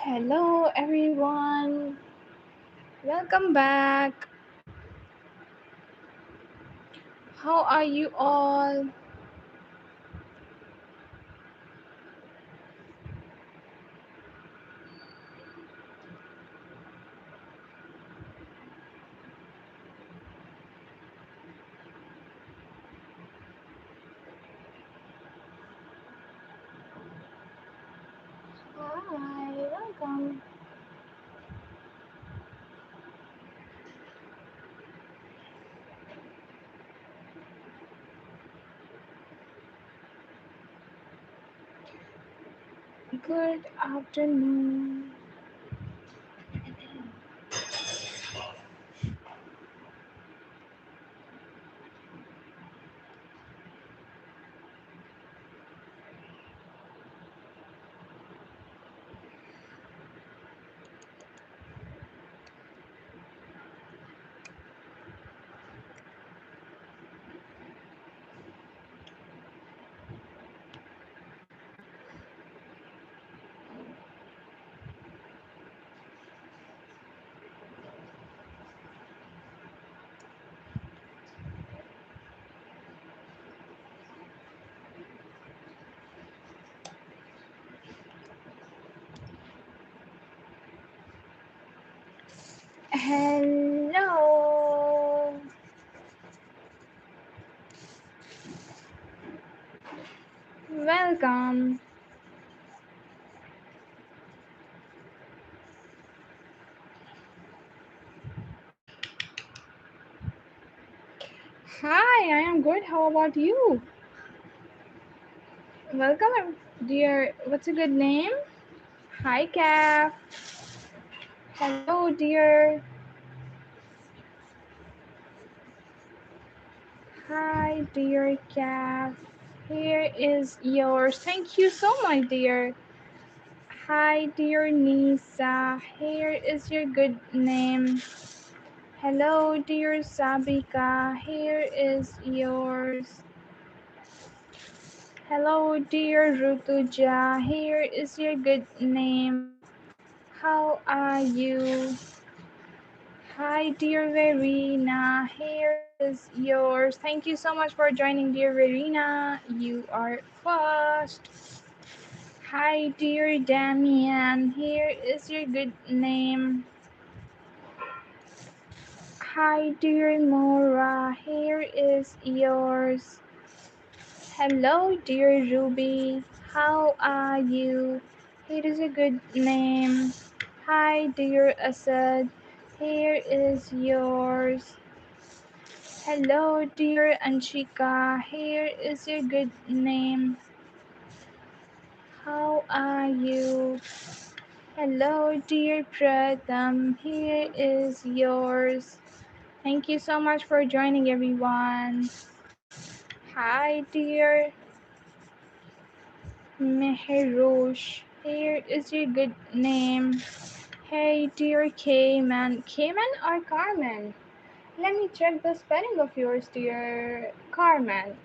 Hello, everyone. Welcome back. How are you all? Hi, welcome. Good afternoon. Hello. Welcome. Hi, I am good. How about you? Welcome, dear. What's a good name? Hi, Calf. Hello, dear. Hi, dear Calf. Here is yours. Thank you so much, dear. Hi, dear Nisa. Here is your good name. Hello, dear Sabika. Here is yours. Hello, dear Rutuja. Here is your good name. How are you? Hi, dear Verena. Here is yours. Thank you so much for joining, dear Verena. You are first. Hi, dear Damian. Here is your good name. Hi, dear Mora. Here is yours. Hello, dear Ruby. How are you? Here is a good name. Hi, dear Asad. Here is yours. Hello, dear Anshika. Here is your good name. How are you? Hello, dear Pratham. Here is yours. Thank you so much for joining, everyone. Hi, dear Meherosh. Here is your good name. Hey, dear Cayman. Cayman or Carmen? Let me check the spelling of yours, dear Carmen.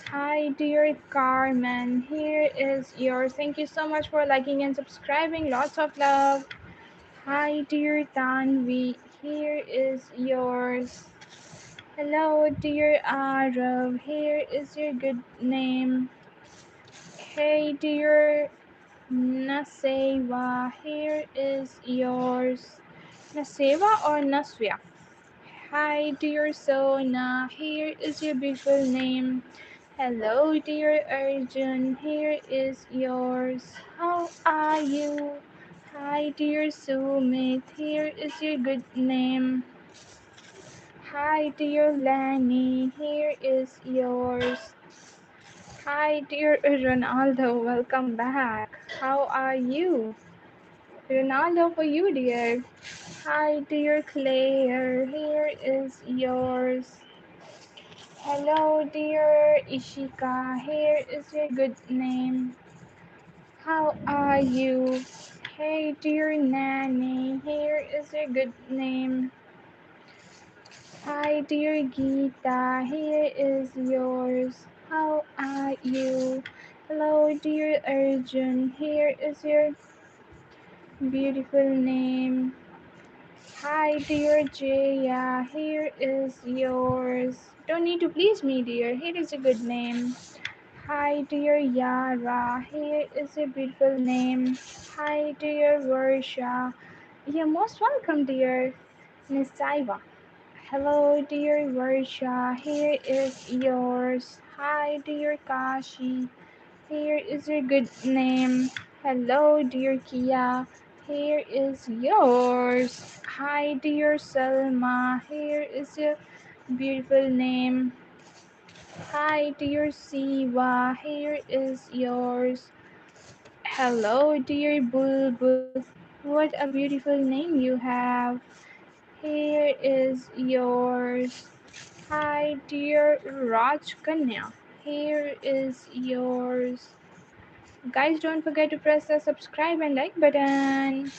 Hi, dear Carmen. Here is yours. Thank you so much for liking and subscribing. Lots of love. Hi, dear Tanvi. Here is yours. Hello, dear Arav. Here is your good name. Hey, dear Nasewa. Here is yours. Nasewa or Naswia? Hi, dear Sona. Here is your beautiful name. Hello, dear Arjun. Here is yours. How are you? Hi, dear Sumit. Here is your good name. Hi, dear Lanny. Here is yours. Hi, dear Ronaldo. Welcome back. How are you? Ronaldo for you, dear. Hi, dear Claire. Here is yours. Hello, dear Ishika. Here is your good name. How are you? Hey, dear Nanny. Here is your good name. Hi, dear Geeta. Here is yours. How are you? Hello, dear Arjun. Here is your beautiful name. Hi, dear Jaya. Here is yours. Don't need to please me, dear. Here is a good name. Hi, dear Yara. Here is a beautiful name. Hi, dear Varsha. You're most welcome, dear Miss Saiva. Hello, dear Varsha. Here is yours. Hi, dear Kashi. Here is your good name. Hello, dear Kia. Here is yours. Hi, dear Selma. Here is your beautiful name. Hi, dear Siva. Here is yours. Hello, dear Bulbul. What a beautiful name you have. Here is yours. Hi, dear Raj Kanya. Here is yours. Guys, don't forget to press the subscribe and like button.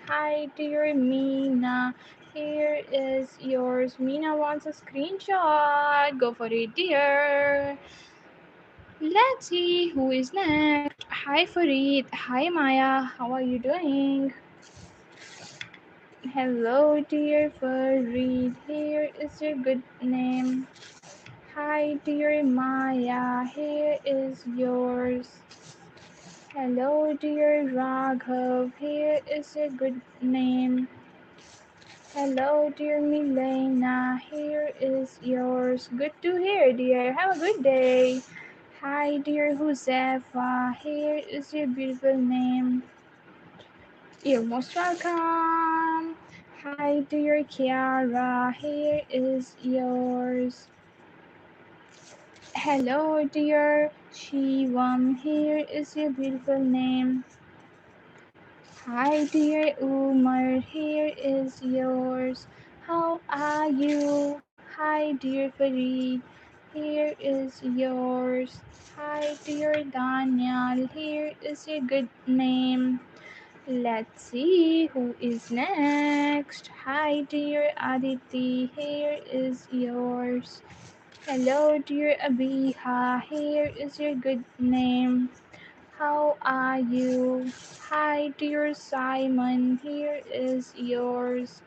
Hi, dear Meena. Here is yours. Meena wants a screenshot. Go for it, dear. Let's see who is next. Hi, Farid. Hi, Maya. How are you doing? Hello, dear Farid. Here is your good name. Hi, dear Maya. Here is yours. Hello, dear Raghav. Here is a good name. Hello, dear Milena. Here is yours. Good to hear, dear. Have a good day. Hi, dear Josefa. Here is your beautiful name. You're most welcome. Hi, dear Kiara. Here is yours. Hello, dear Shivam. Here is your beautiful name. Hi, dear Umar, here is yours. How are you? Hi, dear Farid, here is yours. Hi, dear Daniel, here is your good name. Let's see who is next. Hi, dear Aditi, here is yours. Hello, dear Abiha, here is your good name. How are you? Hi, dear Simon. Here is yours.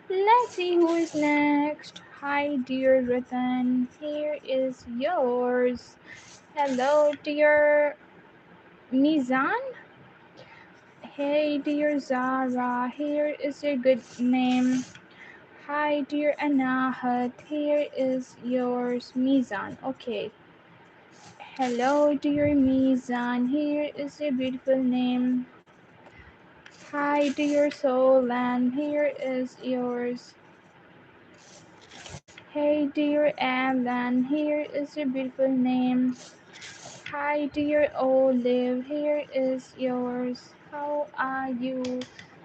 Let's see who is next. Hi, dear Ratan. Here is yours. Hello, dear Mizan. Hey, dear Zara. Here is your good name. Hi, dear Anahat. Here is yours. Mizan. Okay. Hello, dear Mizan. Here is your beautiful name. Hi, dear Solan, here is yours. Hey, dear Alan, here is your beautiful name. Hi, dear Olive, here is yours. How are you?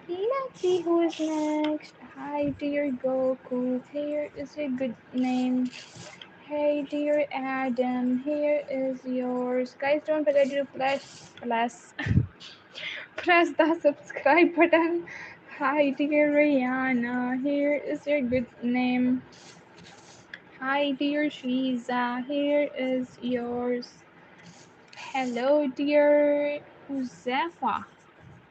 Let's see who is next. Hi, dear Goku, here is your good name. Hey, dear Adam, here is yours. Guys, don't forget to press the subscribe button. Hi, dear Rihanna. Here is your good name. Hi, dear Shiza. Here is yours. Hello, dear Josefa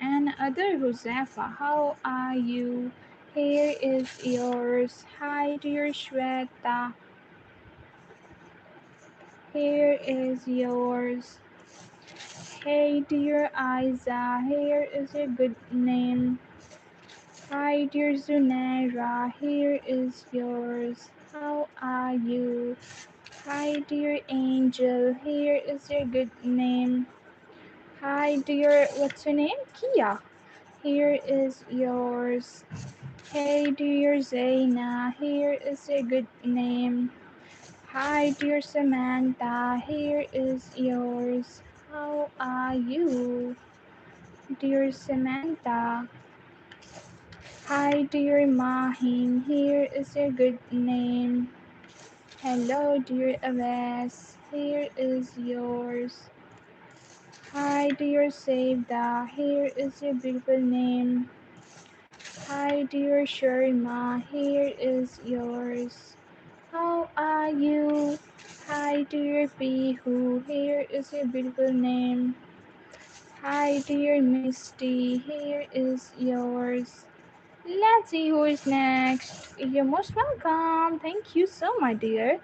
and other Josefa. How are you? Here is yours. Hi, dear Shweta. Here is yours. Hey, dear Isa. Here is your good name. Hi, dear Zunaira, here is yours. How are you? Hi, dear Angel, here is your good name. Hi, dear, what's your name? Kia. Here is yours. Hey, dear Zaina, here is your good name. Hi, dear Samantha, here is yours. How are you? Dear Samantha. Hi, dear Mahin. Here is your good name. Hello, dear Abbas. Here is yours. Hi, dear Sevda. Here is your beautiful name. Hi, dear Sharma. Here is yours. How are you? Hi, dear Pihu. Here is your beautiful name. Hi, dear Misty. Here is yours. Let's see who is next. You're most welcome. Thank you so much, dear.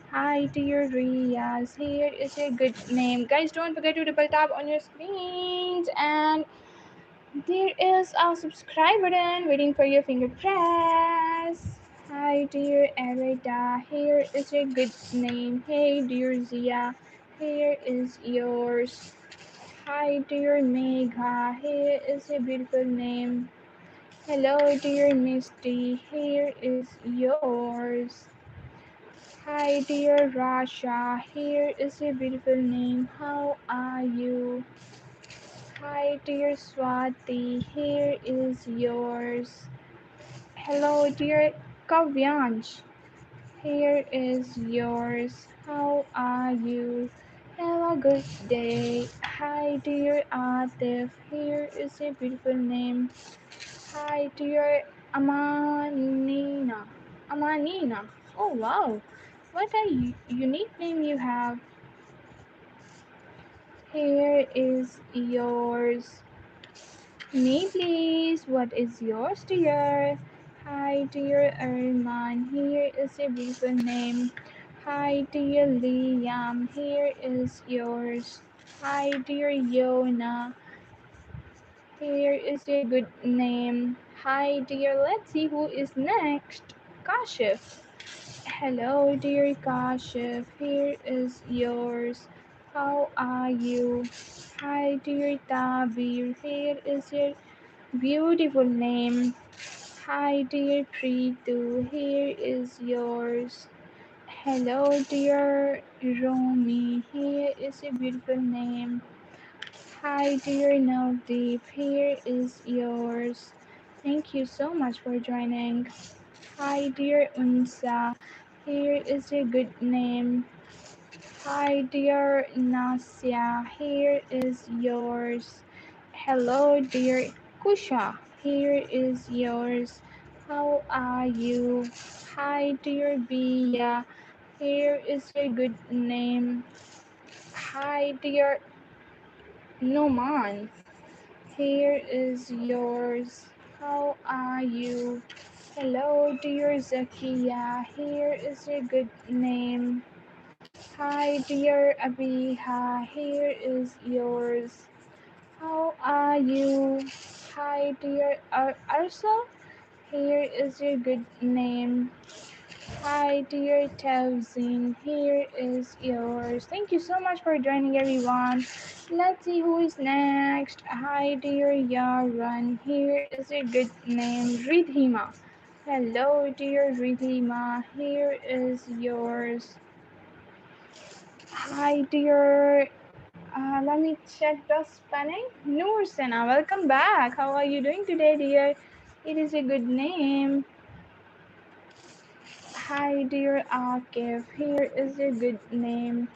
Hi, dear Riaz. Here is a good name. Guys, don't forget to double tap on your screens. And there is a subscribe button waiting for your finger press. Hi, dear Erida. Here is a good name. Hey, dear Zia. Here is yours. Hi, dear Megha. Here is a beautiful name. Hello, dear Misty. Here is yours. Hi, dear Rasha. Here is a beautiful name. How are you? Hi, dear Swati. Here is yours. Hello, dear Kavyansh. Here is yours. How are you? Have a good day. Hi, dear Atif. Here is a beautiful name. Hi, dear Amanina. Amanina. Oh, wow. What a unique name you have. Here is yours. Me, please. What is yours, dear? Hi, dear Erman. Here is a beautiful name. Hi, dear Liam. Here is yours. Hi, dear Yona. Here is a good name. Hi, dear. Let's see who is next. Kashif. Hello, dear Kashif. Here is yours. How are you? Hi, dear Tabir. Here is your beautiful name. Hi, dear Preetu. Here is yours. Hello, dear Romy. Here is a beautiful name. Hi, dear Navdeep. Here is yours. Thank you so much for joining. Hi, dear Unsa. Here is a good name. Hi, dear Nasya. Here is yours. Hello, dear Kusha. Here is yours. How are you? Hi, dear Bia. Here is a good name. Hi, dear Noman. Here is yours. How are you? Hello, dear Zakia. Here is a good name. Hi, dear Abiha. Here is yours. How are you? Hi, dear Arsa. Here is your good name. Hi, dear Tevzin. Here is yours. Thank you so much for joining, everyone. Let's see who is next. Hi, dear Yaran. Here is a good name. Ridhima. Hello, dear Ridhima. Here is yours. Hi, dear. Let me check the spelling. Noor Sena, welcome back. How are you doing today, dear? It is a good name. Hi, dear Akif. Here is a good name.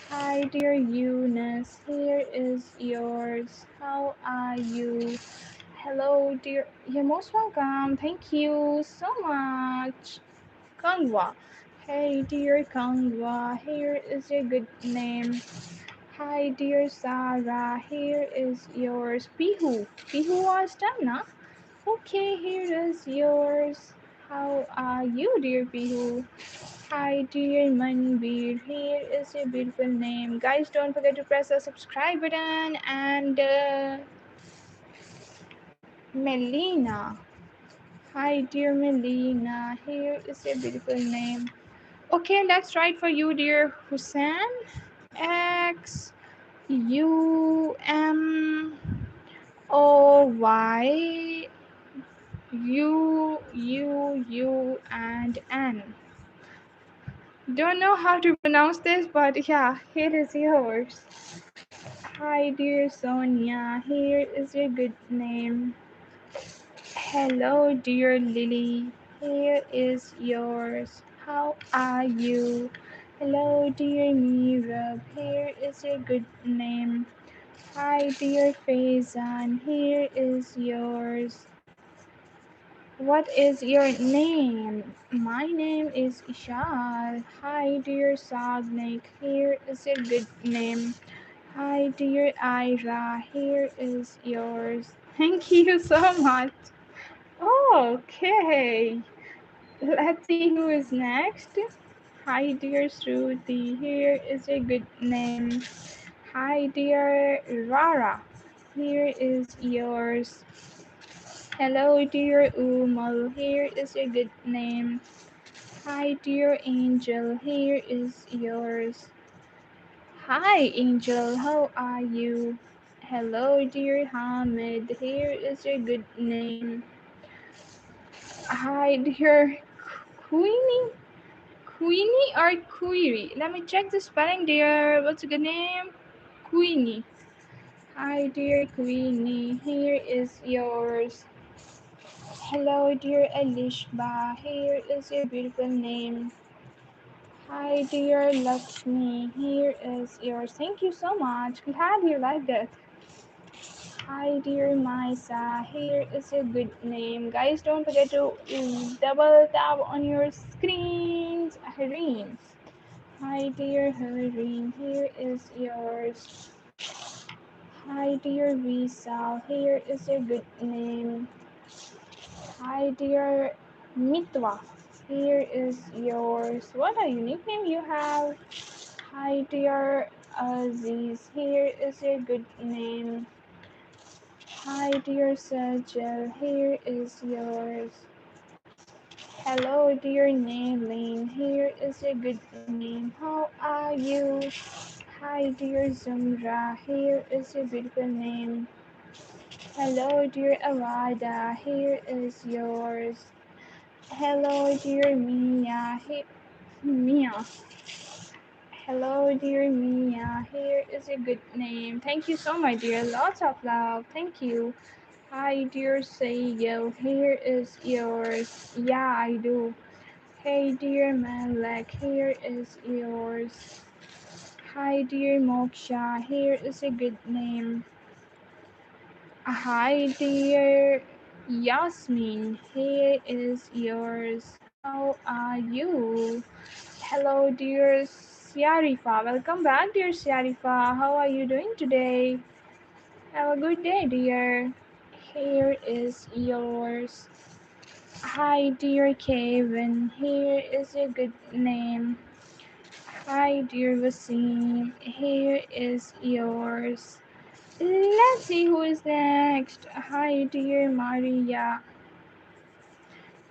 Hi, dear Eunice. Here is yours. How are you? Hello, dear. You're most welcome. Thank you so much. Kangwa. Hey, dear Kangwa. Here is a good name. Hi, dear Sarah. Here is yours. Pihu. Pihu was done, na? Okay, here is yours. How are you, dear Pihu? Hi, dear Manbir. Here is a beautiful name. Guys, don't forget to press the subscribe button. And Melina. Hi, dear Melina. Here is a beautiful name. Okay, let's write for you, dear Hussein. X U M O Y U and N. Don't know how to pronounce this, but yeah, here is yours. Hi, dear Sonia. Here is your good name. Hello, dear Lily. Here is yours. How are you? Hello, dear Mirab. Here is your good name. Hi, dear Faizan. Here is yours. What is your name? My name is Ishal. Hi, dear Sagnik. Here is a good name. Hi, dear Ira. Here is yours. Thank you so much. Okay. Let's see who is next. Hi, dear Shruti. Here is a good name. Hi, dear Rara. Here is yours. Hello, dear Umal. Here is a good name. Hi, dear Angel. Here is yours. Hi, Angel. How are you? Hello, dear Hamid. Here is your good name. Hi, dear Queenie. Queenie or Query? Let me check the spelling, dear. What's a good name? Queenie. Hi, dear Queenie. Here is yours. Hello, dear Elishba. Here is your beautiful name. Hi, dear Lakshmi. Here is yours. Thank you so much. Glad you liked it. Hi, dear Maisa. Here is a good name. Guys, don't forget to double tap on your screens. Hareem. Hi, dear Hareem. Here is yours. Hi, dear Visa. Here is a good name. Hi, dear Mitwa. Here is yours. What a unique name you have. Hi, dear Aziz. Here is a good name. Hi, dear Sajal. Here is yours. Hello, dear Nailing. Here is a good name. How are you? Hi, dear Zumra. Here is a beautiful name. Hello, dear Awada. Here is yours. Hello, dear Mia. Mia. Hello, dear Mia. Here is a good name. Thank you so much, dear. Lots of love. Thank you. Hi, dear Sayel. Here is yours. Yeah, I do. Hey, dear Malek. Here is yours. Hi, dear Moksha. Here is a good name. Hi, dear Yasmin. Here is yours. How are you? Hello, dear Siarifa. Welcome back, dear Siarifa. How are you doing today? Have a good day, dear. Here is yours. Hi, dear Kevin. Here is a good name. Hi, dear Wasim. Here is yours. Let's see who is next. Hi, dear Maria.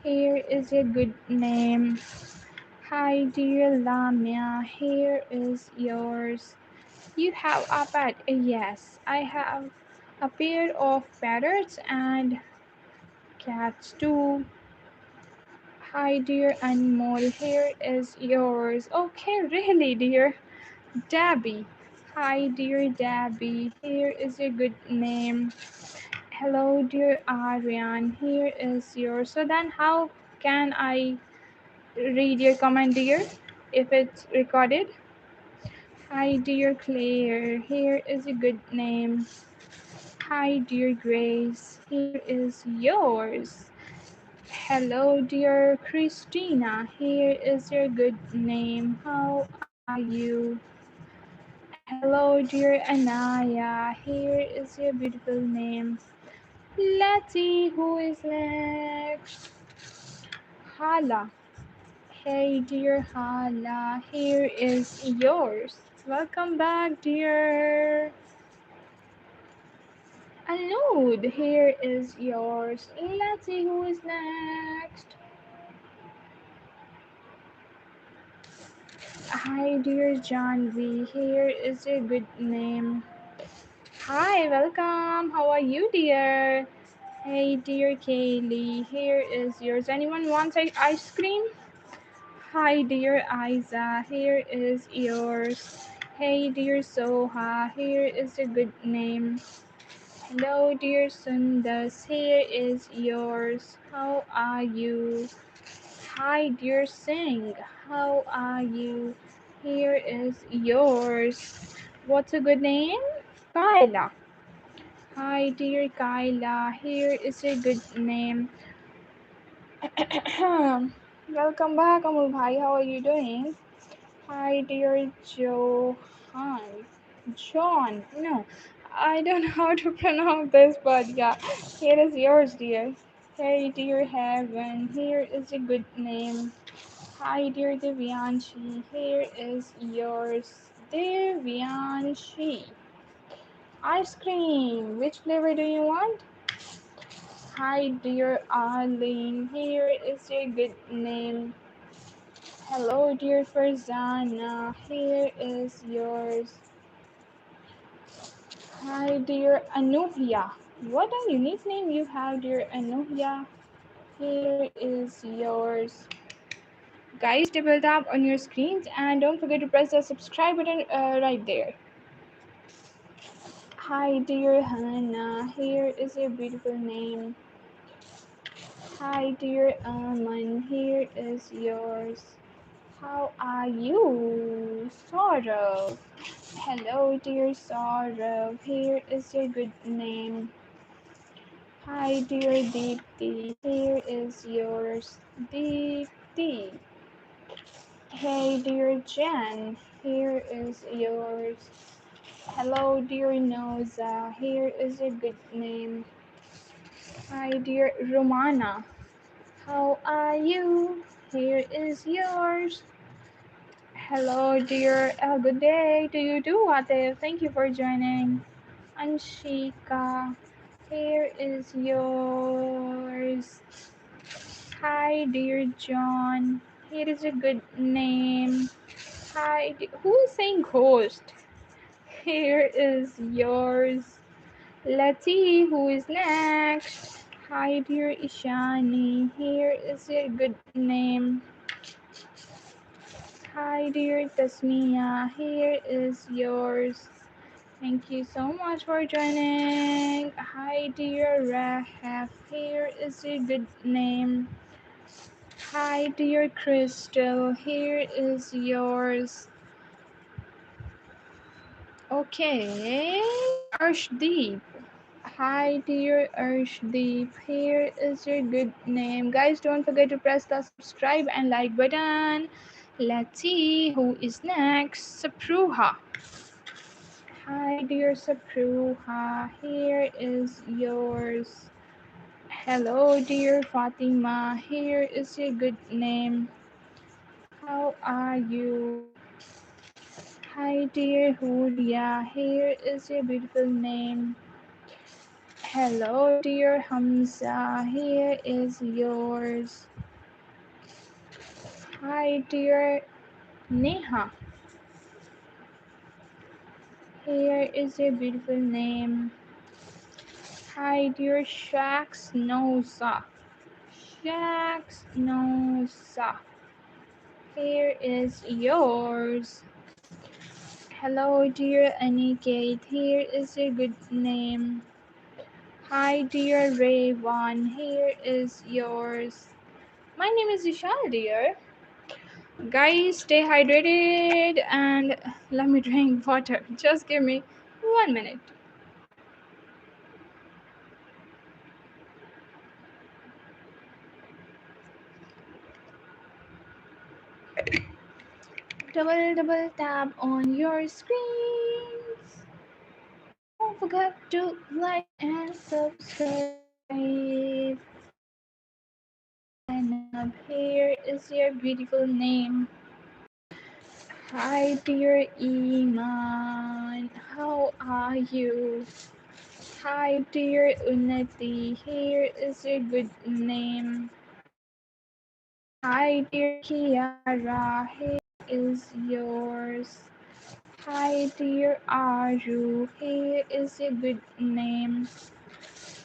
Here is a good name. Hi, dear Lamia. Here is yours. You have a pet? Yes, I have a pair of parrots and cats too. Hi, dear animal. Here is yours. Okay, really, dear Debbie. Hi, dear Debbie. Here is a good name. Hello, dear Aryan. Here is yours. So then, how can I read your comment, dear? If it's recorded. Hi, dear Claire. Here is a good name. Hi, dear Grace. Here is yours. Hello, dear Christina. Here is your good name. How are you? Hello, dear Anaya. Here is your beautiful name. Let's see who is next. Hala. Hey, dear Hala. Here is yours. Welcome back, dear. Anud. Here is yours. Let's see who is next. Hi, dear Janvi. Here is a good name. Hi, welcome. How are you, dear? Hey, dear Kaylee. Here is yours. Anyone wants ice cream? Hi, dear Isa. Here is yours. Hey, dear Soha. Here is a good name. Hello, dear Sundas. Here is yours. How are you? Hi, dear Singh. How are you? Here is yours. What's a good name? Kyla. Hi, dear Kyla. Here is a good name. Welcome back, Amul Bhai. How are you doing? Hi, dear Johan. John. No, I don't know how to pronounce this, but yeah, here is yours, dear. Hey, dear Heaven, here is a good name. Hi, dear Divyanshi, here is yours. Divyanshi. Ice cream. Which flavor do you want? Hi, dear Arlene, here is your good name. Hello, dear Farzana, here is yours. Hi, dear Anuhya. What a unique name you have, dear Anuhya. Here is yours. Guys, double tap on your screens and don't forget to press the subscribe button right there. Hi, dear Hannah. Here is your beautiful name. Hi, dear Aman. Here is yours. How are you, Saurav? Hello, dear Saurav. Here is your good name. Hi, dear Deepti. Here is yours. Deepti. Hey, dear Jen. Here is yours. Hello, dear Noza. Here is your good name. Hi, dear Romana. How are you? Here is yours. Hello, dear. Good day to you too, Atif. Thank you for joining. Anshika, here is yours. Hi, dear John. Here is a good name. Hi, who is saying ghost? Here is yours. Let's see who is next. Hi, dear Ishani. Here is a good name. Hi, dear Tasmia. Here is yours. Thank you so much for joining. Hi, dear Rahaf. Here is a good name. Hi, dear Crystal. Here is yours. Okay, Arshdeep. Hi, dear Arshdeep. Here is your good name. Guys, don't forget to press the subscribe and like button. Let's see who is next. Sapruha. Hi, dear Sapruha. Here is yours. Hello, dear Fatima. Here is your good name. How are you? Hi, dear Huria. Here is your beautiful name. Hello, dear Hamza. Here is yours. Hi, dear Neha. Here is your beautiful name. Hi, dear Shax Nosa. Shax Nosa. Here is yours. Hello, dear Aniket. Here is your good name. Hi, dear Rayvan. Here is yours. My name is Ishal, dear. Guys, stay hydrated and let me drink water. Just give me 1 minute. Double tap on your screens. Don't forget to like and subscribe. And up here is your beautiful name. Hi, dear Iman. How are you? Hi, dear Unnati. Here is your good name. Hi, dear Kiara. Here is yours. Hi, dear Aru. Here is your good name.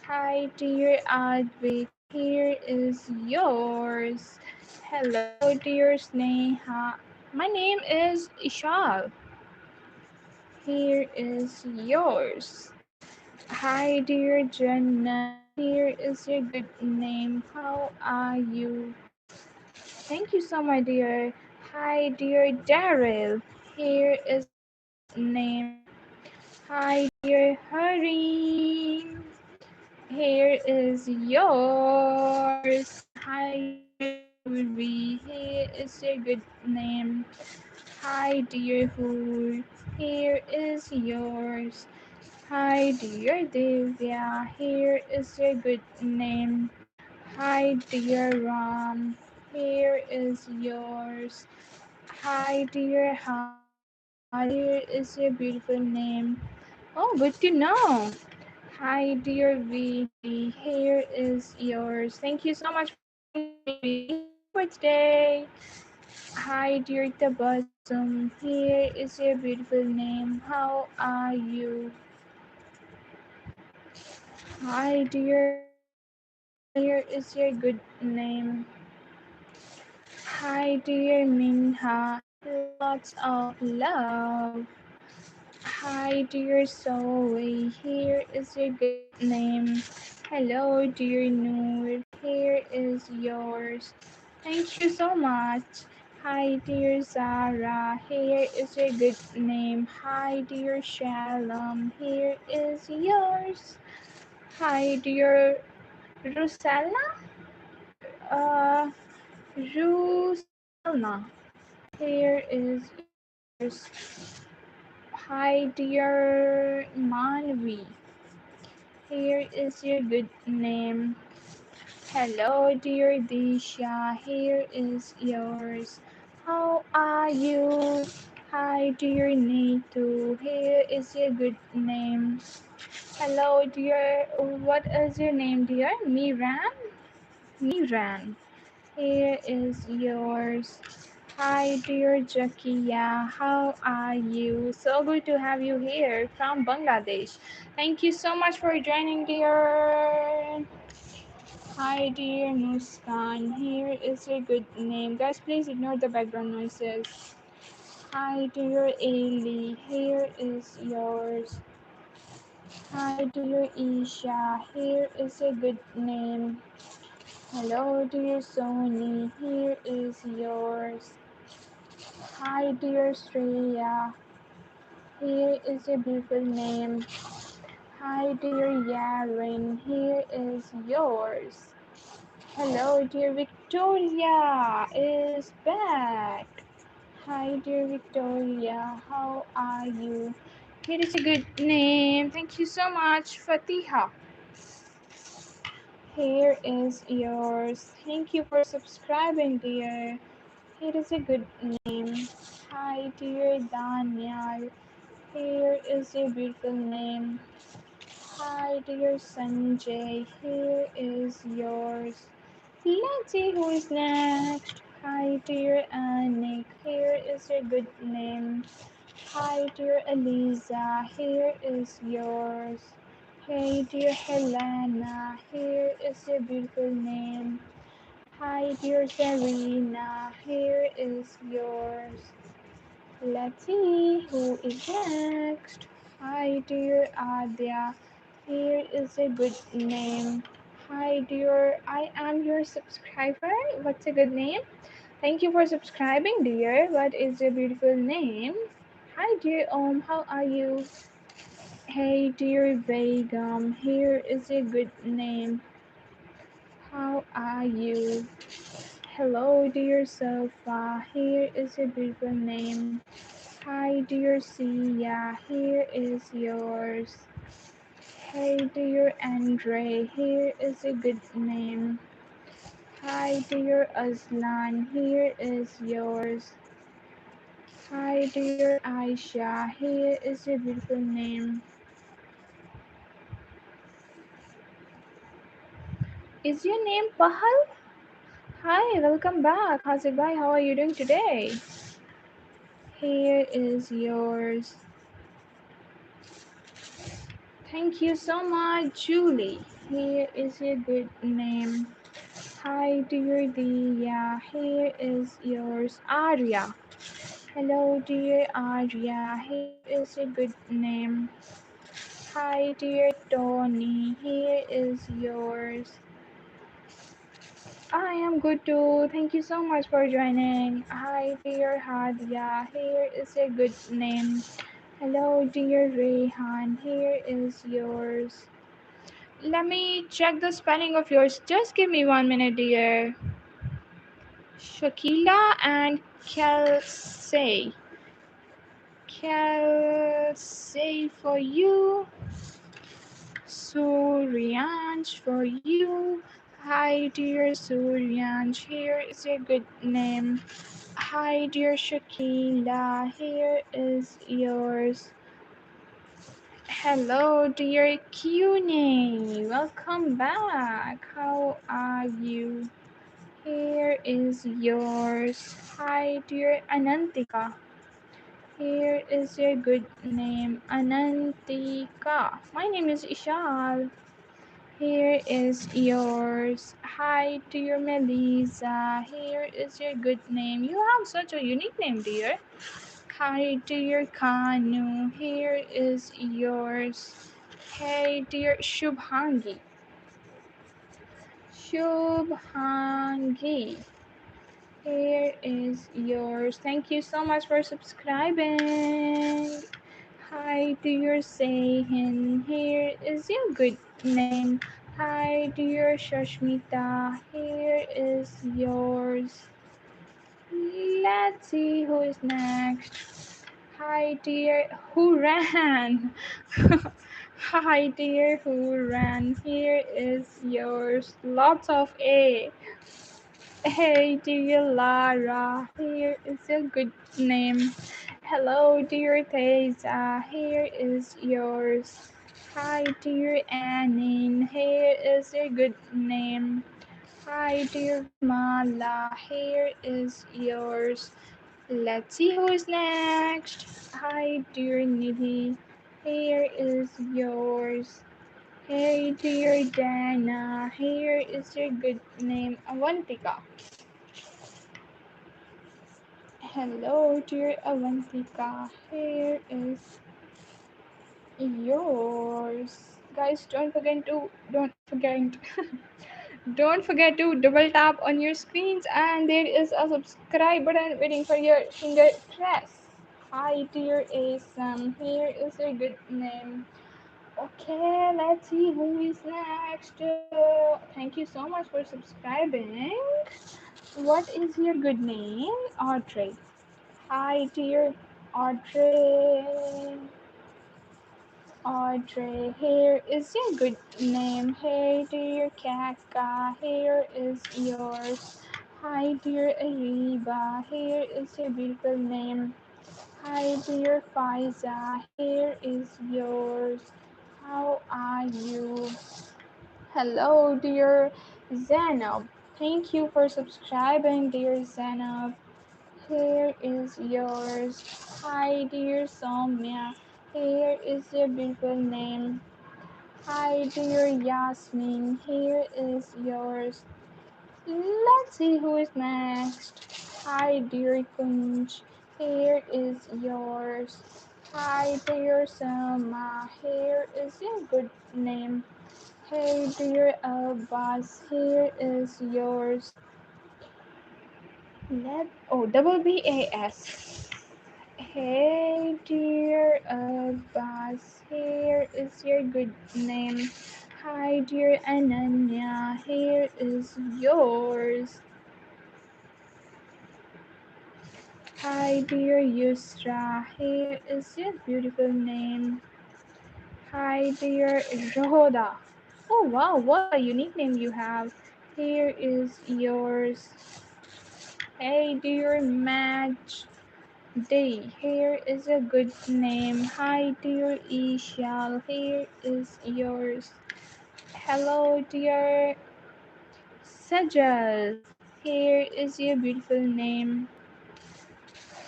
Hi, dear Advik. Here is yours. Hello, dear Sneha. My name is Ishal. Here is yours. Hi, dear Jannat. Here is your good name. How are you? Thank you so much, dear. Hi, dear Daryl. Here is your good name. Hi, dear Harim. Here is yours. Hi, dear Urvi, here is a good name. Hi, dear Hoor, here is yours. Hi, dear Divya, here is a good name. Hi, dear Ram, here is yours. Hi, dear Hadi, here is a beautiful name. Oh, good to know. Hi, dear VD, here is yours. Thank you so much for joining me, VD. Happy birthday. Hi, dear Tabassum, here is your beautiful name. How are you? Hi, dear Aryan, here is your good name. Hi, dear Minha, lots of love. Hi, dear Zoe, here is your good name. Hello, dear Noor, here is yours. Thank you so much. Hi, dear Zara, here is your good name. Hi, dear Shalom, here is yours. Hi, dear Rusella, uh, Rusalna, here is yours. Hi, dear Manvi, here is your good name. Hello, dear Disha, here is yours. How are you? Hi, dear Neetu, here is your good name. Hello, dear. What is your name, dear? Miran? Miran. Here is yours. Hi, dear Jakia. How are you? So good to have you here from Bangladesh. Thank you so much for joining, dear. Hi, dear Muskan. Here is your good name. Guys, please ignore the background noises. Hi, dear Ailey. Here is yours. Hi, dear Isha. Here is a good name. Hello, dear Sony. Here is yours. Hi, dear Shreya. Here is a beautiful name. Hi, dear Yaren. Here is yours. Hello, dear Victoria is back. Hi, dear Victoria. How are you? Here is a good name. Thank you so much, Fatiha. Here is yours. Thank you for subscribing, dear. Here is a good name. Hi, dear Daniel. Here is a beautiful name. Hi, dear Sanjay. Here is yours. Let's see who is next. Hi, dear Anik. Here is a good name. Hi, dear Eliza. Here is yours. Hey, dear Helena. Here is a beautiful name. Hi, dear Serena. Here is yours. Let's see who is next. Hi, dear Adya. Here is a good name. Hi, dear. I am your subscriber. What's a good name? Thank you for subscribing, dear. What is your beautiful name? Hi, dear How are you? Hey, dear Begum. Here is a good name. How are you? Hello, dear Sofa. Here is a beautiful name. Hi, dear Sia. Here is yours. Hey, dear Andre. Here is a good name. Hi, dear Aslan. Here is yours. Hi, dear Aisha. Here is a beautiful name. Is your name Pahal? Hi, welcome back. How's it going? How are you doing today? Here is yours. Thank you so much, Julie. Here is your good name. Hi, dear Dia. Here is yours, Arya. Hello, dear Arya. Here is a good name. Hi, dear Tony. Here is yours. I am good too. Thank you so much for joining. Hi, dear Hadia. Here is a good name. Hello, dear Rehan. Here is yours. Let me check the spelling of yours. Just give me 1 minute, dear. Shakila and Kelsey. Kelsey for you. Suryansh for you. Hi dear Suryansh, here is a good name. Hi dear Shakila, here is yours. Hello dear Cunie, welcome back. How are you? Here is yours. Hi dear Anantika. Here is your good name, Anantika. My name is Ishal. Here is yours. Hi, dear Melissa. Here is your good name. You have such a unique name, dear. Hi, dear Kanu. Here is yours. Hey, dear Shubhangi. Shubhangi. Here is yours. Thank you so much for subscribing. Hi, dear Sahin. Here is your good name. Hi, dear Shashmita. Here is yours. Let's see who is next. Hi, dear Who ran? Hi, dear Who ran? Here is yours. Lots of A. Hey, dear Lara, here is a good name. Hello, dear Teza, here is yours. Hi, dear Annie, here is a good name. Hi, dear Vimala, here is yours. Let's see who is next. Hi, dear Nidhi, here is yours. Hey, dear Dana, here is your good name. Avantika. Hello, dear Avantika. Here is yours. Guys, don't forget to double tap on your screens, and there is a subscribe button waiting for your finger press. Hi, dear Asam. Here is your good name. Okay, let's see who is next. Thank you so much for subscribing. What is your good name? Audrey. Hi, dear Audrey. Audrey, here is your good name. Hey, dear Kaka, here is yours. Hi, dear Ariba, here is your beautiful name. Hi, dear Faiza, here is yours. How are you? Hello, dear Zainab. Thank you for subscribing, dear Zainab. Here is yours. Hi, dear Soumya. Here is your beautiful name. Hi, dear Yasmin. Here is yours. Let's see who is next. Hi, dear Kunj. Here is yours. Hi, dear Sama. Here is your good name. Hey, dear Abbas. Here is yours. Double BAS. Hey dear Abbas, here is your good name. Hi dear Ananya, here is yours. Hi dear Yusra, here is your beautiful name. Hi dear Rhoda. Oh wow, what a unique name you have. Here is yours. Hey dear Madge. Day, here is a good name. Hi, dear Ishal, here is yours. Hello, dear Sajal, here is your beautiful name.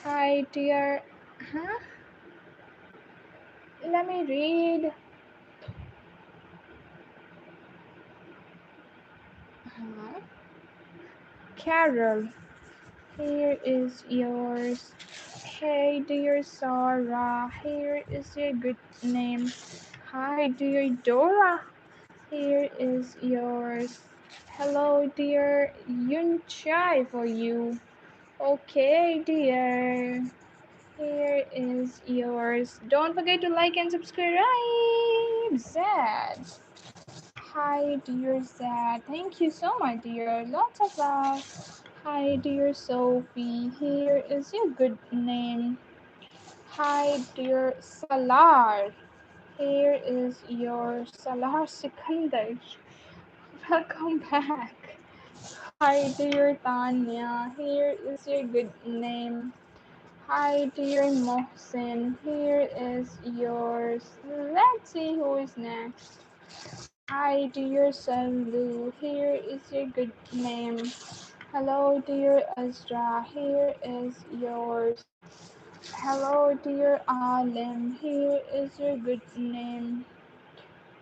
Hi, dear. Huh? Let me read. Huh? Carol, here is yours. Hey, dear Sarah, here is your good name. Hi, dear Dora, here is yours. Hello, dear Yunchai for you. Okay, dear. Here is yours. Don't forget to like and subscribe. Zed. Hi, dear Zed. Thank you so much, dear. Lots of love. Hi, dear Sophie. Here is your good name. Hi, dear Salar. Here is your Salar Sikandar. Welcome back. Hi, dear Tanya. Here is your good name. Hi, dear Mohsin. Here is yours. Let's see who is next. Hi, dear Salu. Here is your good name. Hello, dear Azra. Here is yours. Hello, dear Alim. Here is your good name.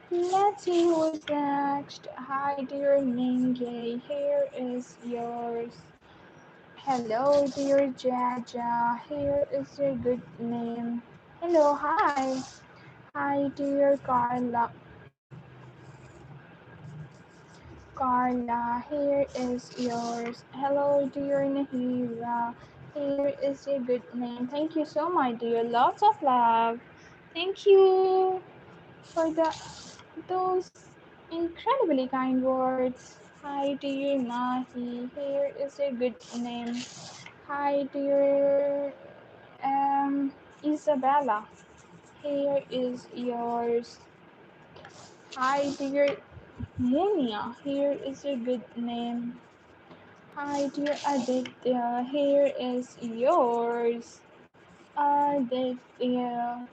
Let's see who is next. Hi, dear Ninja. Here is yours. Hello, dear Jaja. Here is your good name. Hello, hi. Hi, dear Carla. Carla, here is yours. Hello, dear Nahira. Here is your good name. Thank you so much, dear. Lots of love. Thank you for those incredibly kind words. Hi, dear Mahi. Here is your good name. Hi, dear Isabella. Here is yours. Hi, dear Munia. Here is your good name. Hi, dear Aditya. Here is yours. Aditya.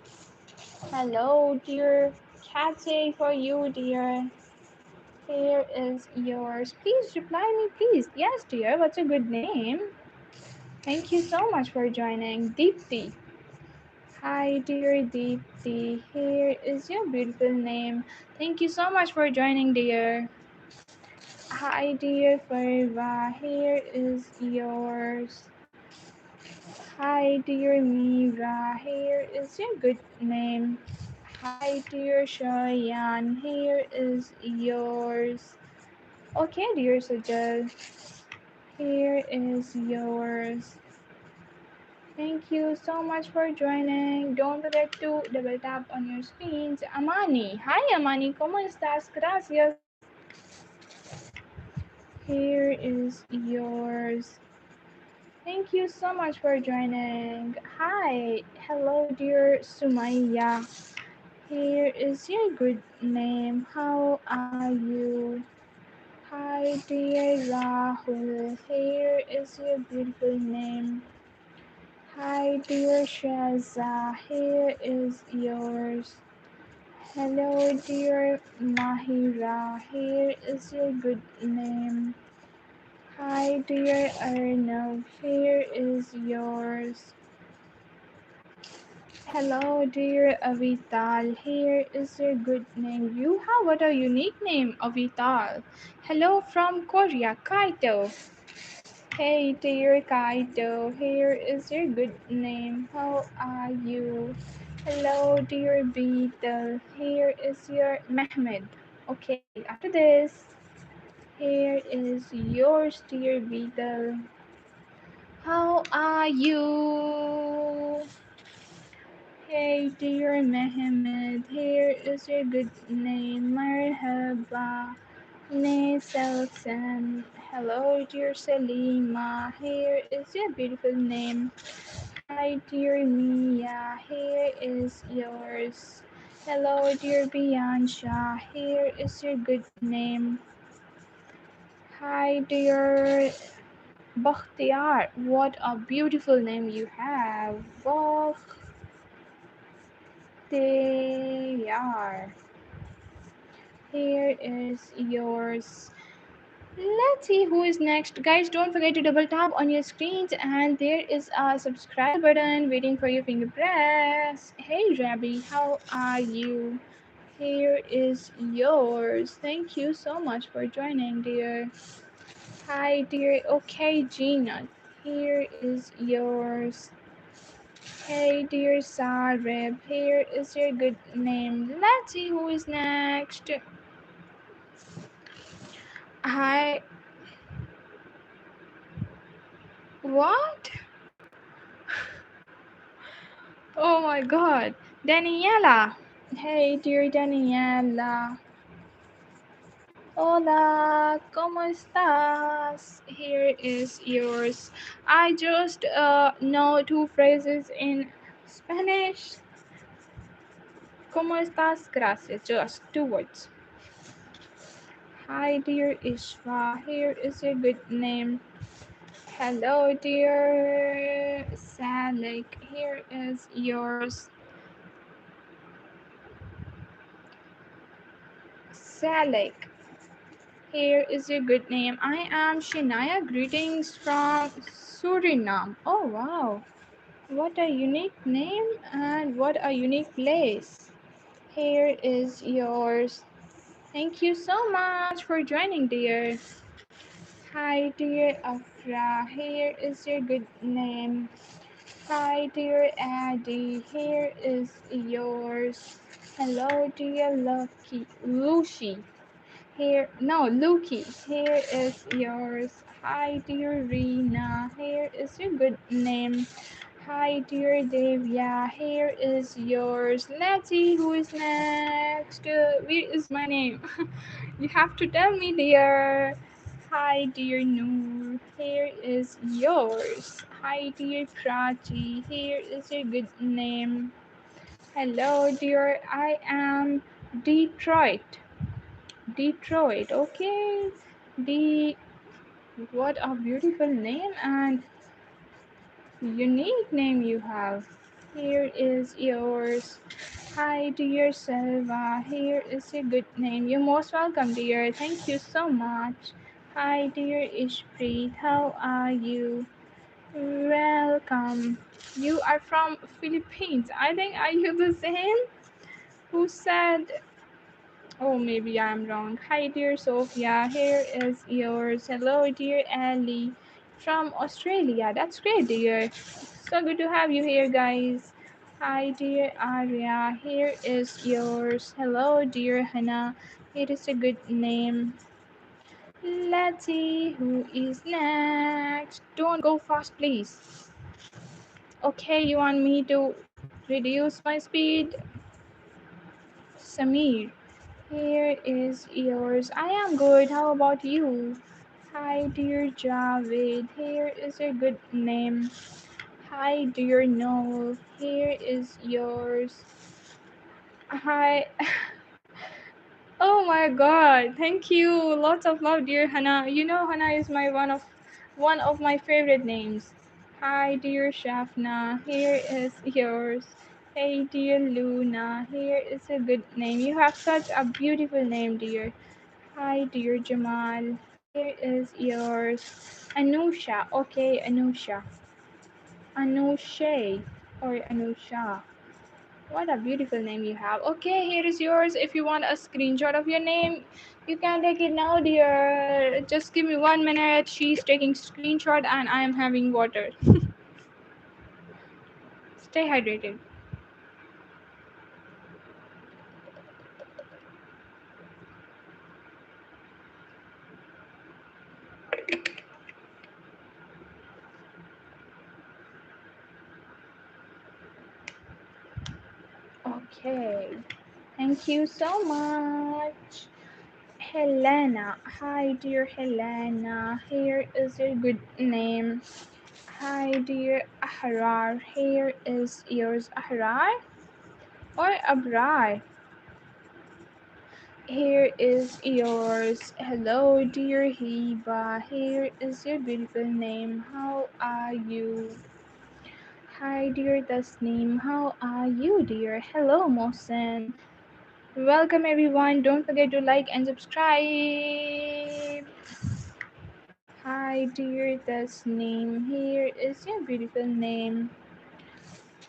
Hello, dear. Catchy for you, dear. Here is yours. Please reply me, please. Yes, dear. What's a good name? Thank you so much for joining. Deepti. Hi, dear Deepti. Here is your beautiful name. Thank you so much for joining, dear. Hi, dear Farva. Here is yours. Hi, dear Mira. Here is your good name. Hi, dear Shayan. Here is yours. Okay, dear Sajal. Here is yours. Thank you so much for joining. Don't forget to double tap on your screens. Amani. Hi, Amani. ¿Cómo estás? Gracias. Here is yours. Thank you so much for joining. Hi. Hello, dear Sumaya. Here is your good name. How are you? Hi, dear Rahul. Here is your beautiful name. Hi, dear Shaza. Here is yours. Hello, dear Mahira. Here is your good name. Hi, dear Arnav. Here is yours. Hello, dear Avital. Here is your good name. You have what a unique name, Avital. Hello from Korea, Kaito. Hey, dear Kaito. Here is your good name. How are you? Hello, dear Beetle. Here is your Mehmed. Okay, after this, here is yours, dear Beetle. How are you? Hey, dear Mehmet, here is your good name. Marhaba. Ne Selsan. Hello, dear Salima. Here is your beautiful name. Hi, dear Mia. Here is yours. Hello, dear Biansha. Here is your good name. Hi, dear Bakhtiar. What a beautiful name you have. Bakhtiar. Here is yours. Let's see who is next. Guys, don't forget to double tap on your screens, and there is a subscribe button waiting for your finger press. Hey, Rabbi, how are you? Here is yours. Thank you so much for joining, dear. Hi, dear. Okay, Gina. Here is yours. Hey, dear Sareb. Here is your good name. Let's see who is next. Hi. What? Oh my god. Daniela. Hey, dear Daniela. Hola, ¿cómo estás? Here is yours. I just know two phrases in Spanish. ¿Cómo estás? Gracias. Just two words. Hi, dear Ishva. Here is your good name. Hello, dear Salik. Here is yours. Salik. Here is your good name. I am Shinaya. Greetings from Suriname. Oh, wow. What a unique name and what a unique place. Here is yours. Thank you so much for joining, dear. Hi, dear Afra. Here is your good name. Hi, dear Addie. Here is yours. Hello, dear Lucky. Lucy. Here, no, Luki. Here is yours. Hi, dear Rina. Here is your good name. Hi, dear Devya. Here is yours. Let's see who is next. Where is my name? You have to tell me, dear. Hi, dear Noor. Here is yours. Hi, dear Prachi. Here is your good name. Hello, dear. I am Detroit. Detroit, okay. The What a beautiful name and unique name you have. Here is yours. Hi, dear Selva. Here is a good name. You're most welcome, dear. Thank you so much. Hi, dear Ishpreet. How are you? Welcome. You are from Philippines. I think are you the same? Who said Oh, maybe I'm wrong. Hi, dear Sophia. Here is yours. Hello, dear Ellie from Australia. That's great, dear. So good to have you here, guys. Hi, dear Arya. Here is yours. Hello, dear Hannah. It is a good name. Let's see who is next. Don't go fast, please. Okay, you want me to reduce my speed? Samir. Here is yours. I am good. How about you? Hi, dear Javed. Here is a good name. Hi, dear Noel. Here is yours. Hi. Oh my God. Thank you. Lots of love, dear Hannah. You know Hannah is my one of my favorite names. Hi, dear Shafna. Here is yours. Hey, dear Luna. Here is a good name. You have such a beautiful name, dear. Hi, dear Jamal. Here is yours. Anusha. Okay, Anusha. Anushay or Anusha. What a beautiful name you have. Okay, here is yours. If you want a screenshot of your name, you can take it now, dear. Just give me 1 minute. She's taking screenshot and I am having water. Stay hydrated. Okay. Thank you so much. Helena. Hi, dear Helena. Here is your good name. Hi, dear Ahrar. Here is yours. Ahrar or Abrar? Here is yours. Hello, dear Hiba. Here is your beautiful name. How are you? Hi, dear Tasneem. How are you, dear? Hello, Mohsen. Welcome, everyone. Don't forget to like and subscribe. Hi, dear Tasneem. Here is your beautiful name.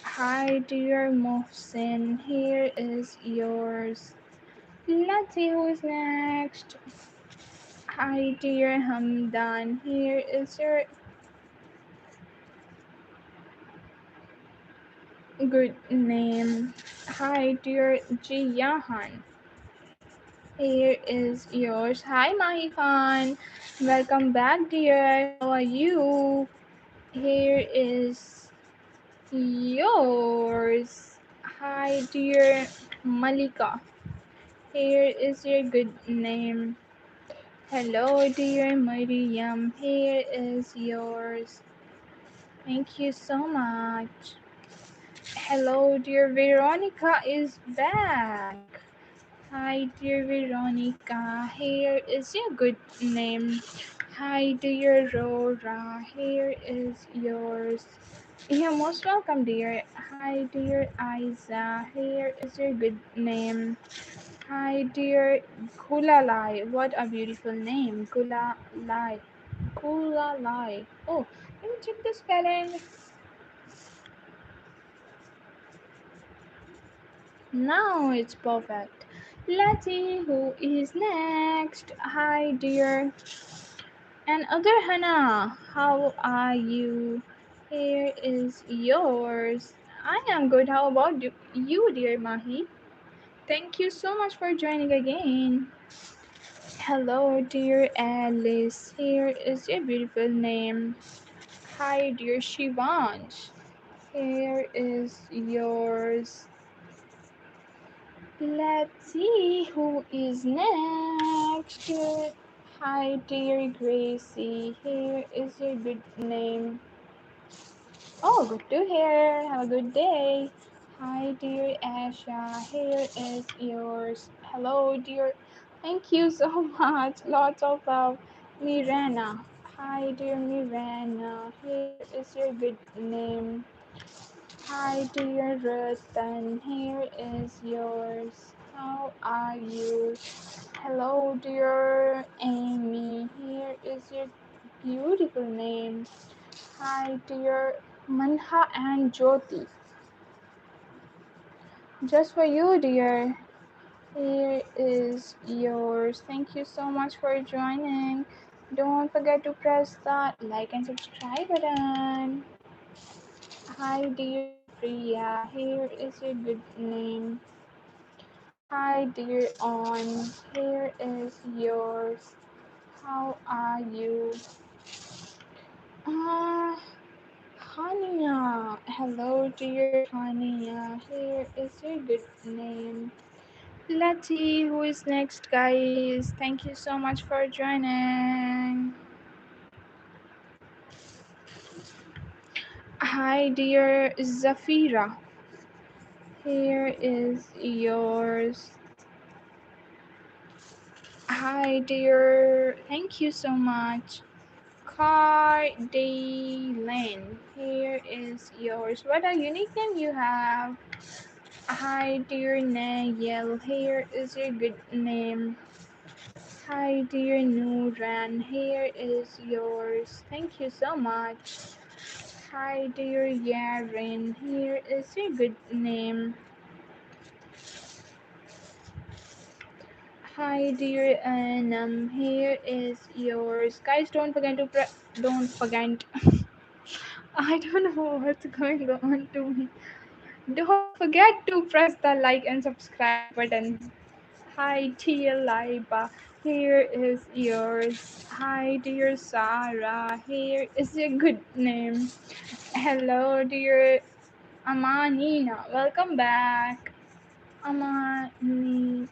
Hi, dear Mohsen. Here is yours. Let's see who's next. Hi, dear Hamdan. Here is your good name. Hi, dear Jiyahan. Here is yours. Hi, Mahi Khan. Welcome back, dear. How are you? Here is yours. Hi, dear Malika. Here is your good name. Hello, dear Miriam. Here is yours. Thank you so much. Hello, dear Veronica is back. Hi, dear Veronica. Here is your good name. Hi, dear Rora. Here is yours. You're most welcome, dear. Hi, dear Isa. Here is your good name. Hi, dear Gulalai. What a beautiful name. Gulalai. Gulalai. Oh, let me check the spelling. Now it's perfect. Let's see who is next. Hi, dear. And other Hannah, how are you? Here is yours. I am good. How about you, dear Mahi? Thank you so much for joining again. Hello, dear Alice. Here is your beautiful name. Hi, dear Shivansh. Here is yours. Let's see who is next. Hi, dear Gracie. Here is your good name. Oh, good to hear. Have a good day. Hi, dear Asha. Here is yours. Hello, dear. Thank you so much. Lots of love. Mirana. Hi, dear Mirana. Here is your good name. Hi, dear Ratan. Here is yours. How are you? Hello, dear Amy. Here is your beautiful name. Hi, dear Manha and Jyoti. Just for you, dear. Here is yours. Thank you so much for joining. Don't forget to press the like and subscribe button. Hi, dear Priya. Here is your good name. Hi, dear On. Here is yours. How are you? Ah, Hania. Hello, dear Hania. Here is your good name. Let's see who is next, guys. Thank you so much for joining. Hi, dear Zafira. Here is yours. Hi, dear. Thank you so much. Cardalen. Here is yours. What a unique name you have. Hi, dear Nayel. Here is your good name. Hi, dear Nuran. Here is yours. Thank you so much. Hi, dear Yaren. Here is your good name. Hi, dear Anam. Here is yours. Guys, don't forget to don't forget. I don't know what's going on to me. Don't forget to press the like and subscribe button. Hi, dear Laiba. Here is yours. Hi, dear Sarah. Here is your good name. Hello, dear Amanina. Welcome back. Amanina.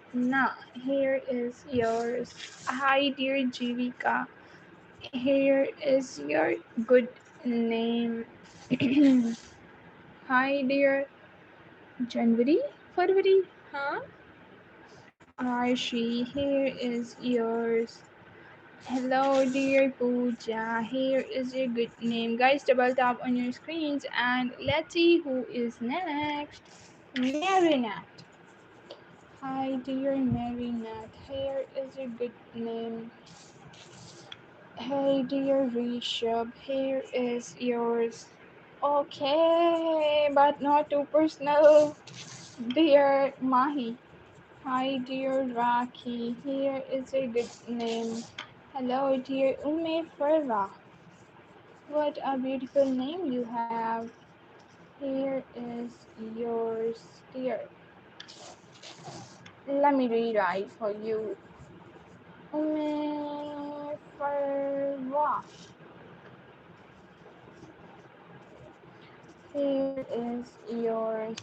Here is yours. Hi, dear Jivika. Here is your good name. Hi, dear January, February, huh? Archie, here is yours. Hello, dear Pooja. Here is your good name. Guys, double tap on your screens and let's see who is next. Marinette. Hi, dear Marinette. Here is your good name. Hey, dear Rishabh. Here is yours. Okay, but not too personal. Dear Mahi. Hi, dear Raki. Here is a good name. Hello, dear Ume Farva. What a beautiful name you have. Here is yours, dear. Let me rewrite for you. Ume Farva. Here is yours.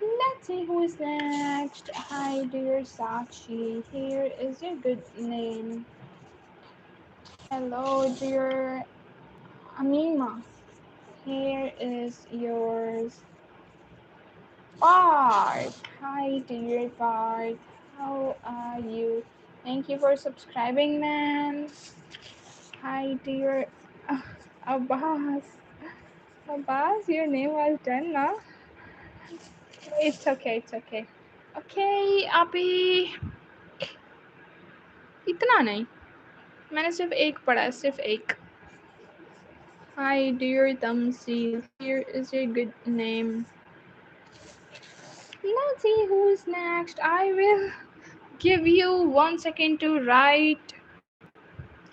Let's see who is next. Hi, dear Sakshi. Here is your good name. Hello, dear Amima. Here is yours. Bart. Hi, dear Bart. How are you? Thank you for subscribing, man. Hi, dear Abbas. Abbas, your name was done now. It's okay, it's okay. Okay, अभी इतना नहीं मैंने सिर्फ एक पढ़ा है सिर्फ एक Hi dear Tamsil, here is a good name. Let's see who's next. I will give you 1 second to write.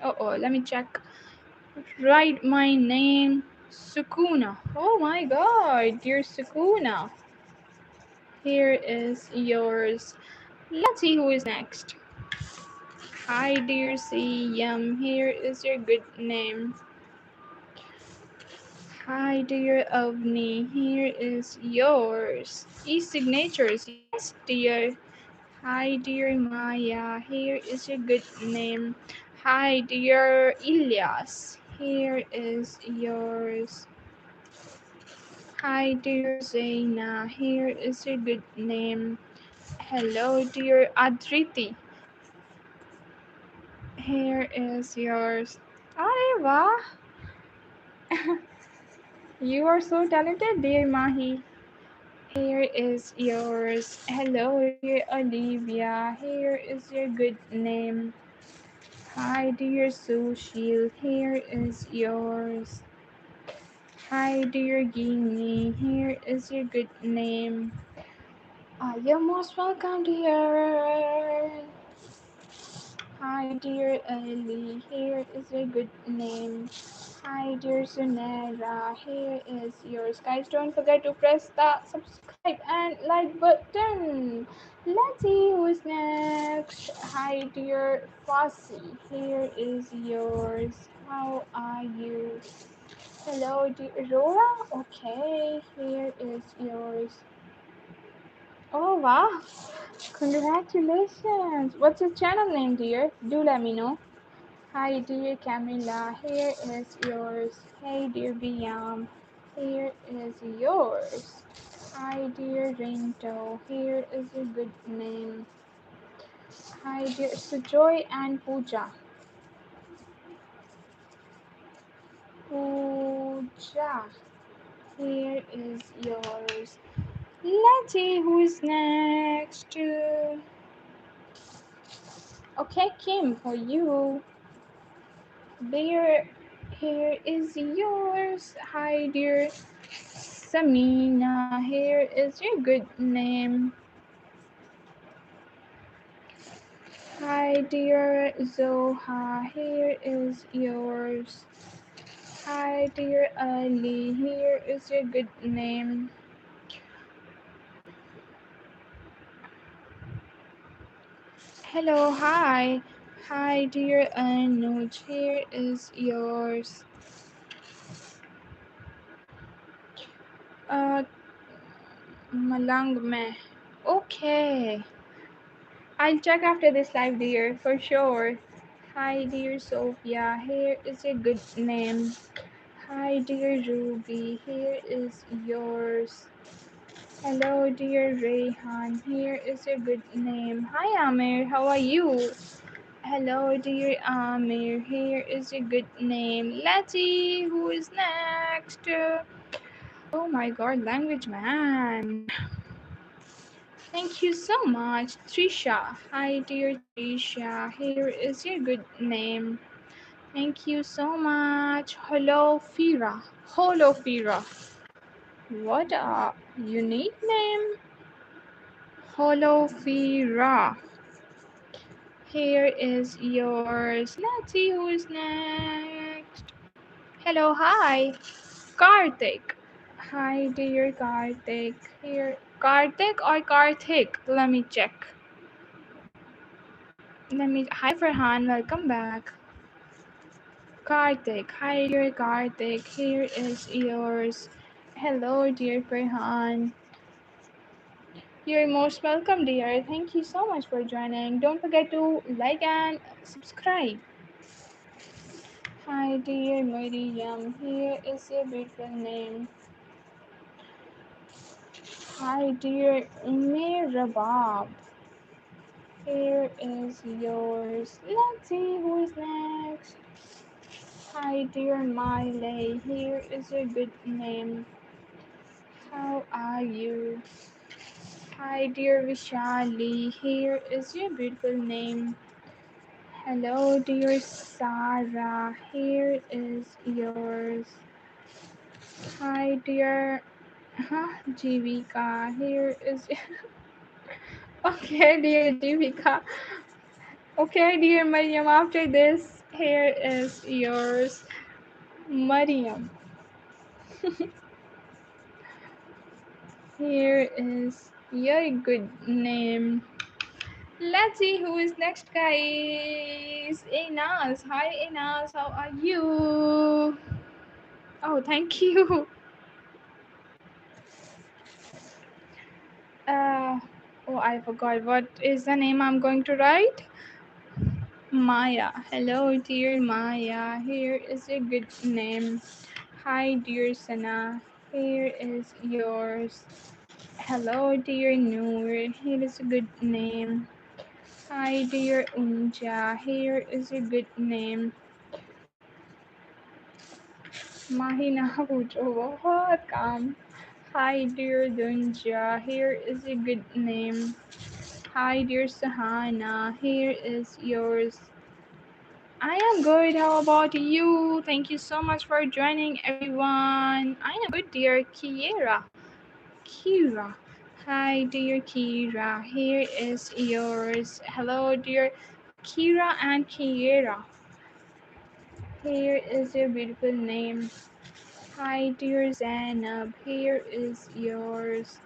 Oh, let me check. Write my name, Sukuna. Oh my god, dear Sukuna. Here is yours. Let's see who is next. Hi dear CM, here is your good name. Hi dear Avni, here is yours. E-signatures, yes dear. Hi dear Maya, here is your good name. Hi dear Ilyas, here is yours. Hi dear Zaina, here is your good name. Hello dear Adriti, here is yours. Areva, you are so talented dear Mahi. Here is yours. Hello, dear Olivia. Here is your good name. Hi, dear Sushil. Here is yours. Hi, dear Gini. Here is your good name. You're most welcome, dear. Hi, dear Ellie. Here is your good name. Hi, dear Sunera. Here is yours. Guys, don't forget to press the subscribe and like button. Let's see who's next. Hi, dear Fossy. Here is yours. How are you? Hello, dear Aurora. Okay, here is yours. Oh, wow. Congratulations. What's your channel name, dear? Do let me know. Hi dear Camilla, here is yours. Hey dear Biam, here is yours. Hi dear Rinto, here is a good name. Hi dear Sujoy and Pooja. Pooja, here is yours. Let's see who's next. Okay, Kim, for you. Dear, here is yours. Hi dear Samina, here is your good name. Hi, dear Zoha, here is yours. Hi, dear Ali, here is your good name. Hello, hi. Hi, dear Anuj, here is yours. Uh, Malang mein. Okay. I'll check after this live, dear, for sure. Hi, dear Sophia, here is a good name. Hi, dear Ruby, here is yours. Hello, dear Rayhan, here is your good name. Hi, Amir, how are you? Hello, dear Amir, here is your good name. Let's see who is next. Oh my god, language man. Thank you so much, Trisha. Hi, dear Trisha, here is your good name. Thank you so much. Hello, Fira. Hello, Fira. What a unique name. Holofira. Here is yours. Let's see who's next. Hello, hi. Karthik. Hi, dear Karthik. Here. Karthik or Karthik? Let me check. Hi, Farhan. Welcome back. Karthik. Hi, dear Karthik. Here is yours. Hello, dear Farhan. You're most welcome, dear. Thank you so much for joining. Don't forget to like and subscribe. Hi dear Miriam, here is your beautiful name. Hi dear Rabab, here is yours. Let's see who is next. Hi dear Miley, here is your good name. How are you? Hi dear Vishali, here is your beautiful name. Hello dear Sarah, here is yours. Hi dear Jivika, here is okay dear Jivika. Okay dear Mariam, after this, here is yours. Mariam, here is your good name. Let's see who is next, guys. Inas. Hi, Inas. How are you? Oh, thank you. Uh, oh, I forgot. What is the name I'm going to write? Maya. Hello, dear Maya. Here is a good name. Hi, dear Sana. Here is yours. Hello, dear Noor. Here is a good name. Hi, dear Unja. Here is a good name. Mahina पूछो बहुत काम. Hi, dear Dunja. Here is a good name. Hi, dear Sahana. Here is yours. I am good. How about you? Thank you so much for joining, everyone. I am good, dear Kiera. Kira. Hi, dear Kira. Here is yours. Hello, dear Kira and Kiera. Here is your beautiful name. Hi, dear Zainab. Here is yours.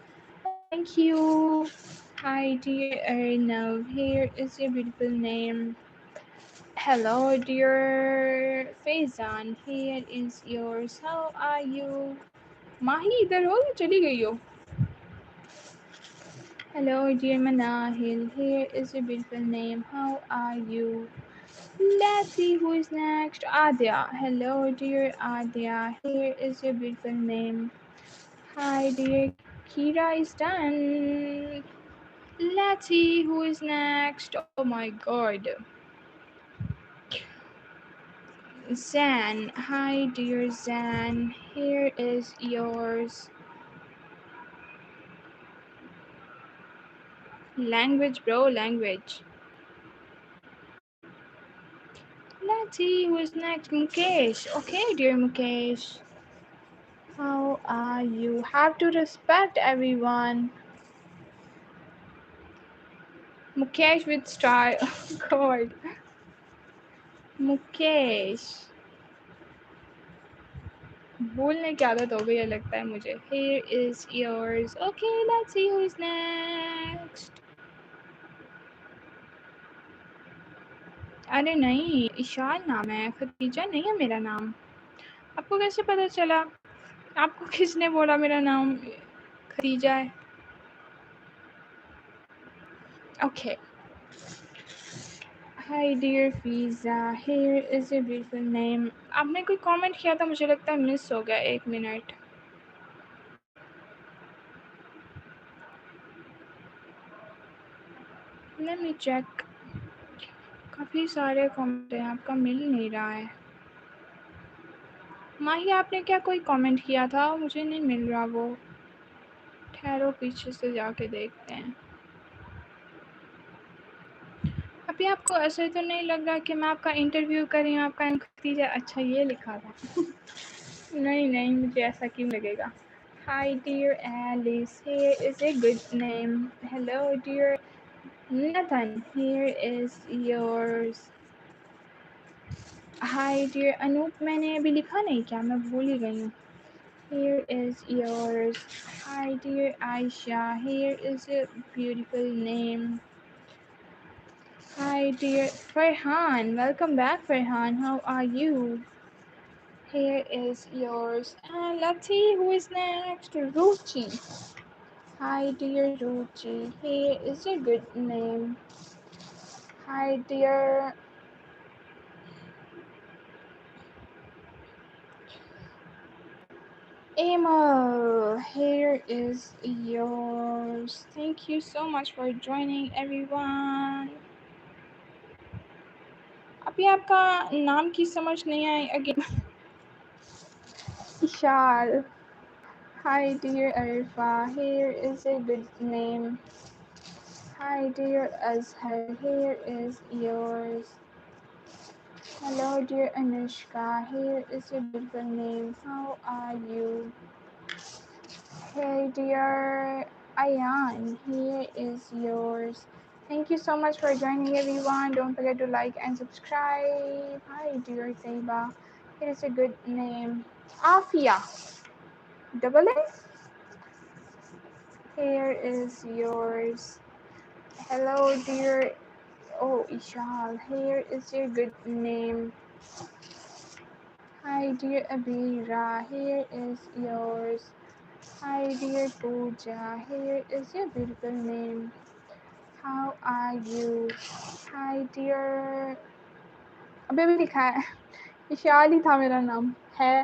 Thank you. Hi, dear Arnav. Here is your beautiful name. Hello, dear Faizan. Here is yours. How are you? माही इधर हो या चली गई हो? Hello, dear Manahil. Here is your beautiful name. How are you? Let's see who is next. Adya. Hello, dear Adya. Here is your beautiful name. Hi, dear Kira is done. Let's see who is next. Oh my god. Zan. Hi, dear Zan. Here is yours. Language, bro, language. Let's see who is next. Mukesh. Okay, dear Mukesh. How are you? Have to respect everyone. Mukesh with star. Oh god. Mukesh. बोलने की आदत हो गई है लगता है मुझे. Here is yours. Okay, let's see who is next. अरे नहीं, इशान नाम है, खदीजा नहीं है मेरा नाम. आपको कैसे पता चला? आपको किसने बोला मेरा नाम खदीजा है? Okay. Hi dear Fiza, here is your beautiful name. आपने कोई कमेंट किया था, मुझे लगता है मिस हो गया. 1 मिनट. Let me check. काफ़ी सारे कमेंट हैं, आपका मिल नहीं रहा है. माही, आपने क्या कोई कमेंट किया था? मुझे नहीं मिल रहा वो. ठहरो, पीछे से जाके देखते हैं. अभी आपको ऐसे तो नहीं लग रहा कि मैं आपका इंटरव्यू कर रही हूँ? आपका नाम खदीजा. अच्छा, ये लिखा था. नहीं नहीं, मुझे ऐसा क्यों लगेगा? Hi dear Alice, here is a good name. Hello dear Nathan, here is yours. Hi dear Anoop, मैंने अभी लिखा नहीं क्या? मैं भूल ही गई हूँ. Here is yours. Hi dear Aisha, here is a beautiful name. Hi dear Farhan, welcome back Farhan. How are you? Here is yours. And let's see who is next. Ruchi. Hi dear Ruchi, here is a good name. Hi dear Emil, here is yours. Thank you so much for joining everyone. अभी आपका नाम की समझ नहीं I again. Ishal. Hi dear Arifa, here is a good name. Hi dear Azhar, here is yours. Hello dear Anushka, here is your beautiful name. How are you? Hey dear Ayan, here is yours. Thank you so much for joining everyone. Don't forget to like and subscribe. Hi dear Taiba, here is a good name. Afia, double A? Here is yours. Hello dear, oh Ishal, here is your good name. Hi dear Abira, here is yours. Hi dear Pooja, here is your beautiful name. How are you? Hi dear, अभी भी लिखा है विशाल ही था मेरा नाम है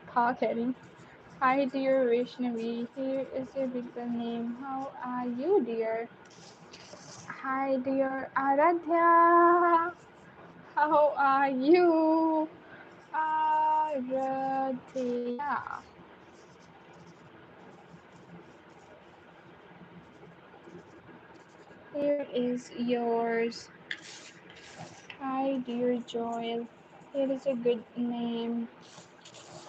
था कह रही. Hi dear Vaishnavi, here is your beautiful name. How are you dear? Hi dear Aradhya, how are you? Aradhya. Here is yours. Hi dear Joel. Here is a good name.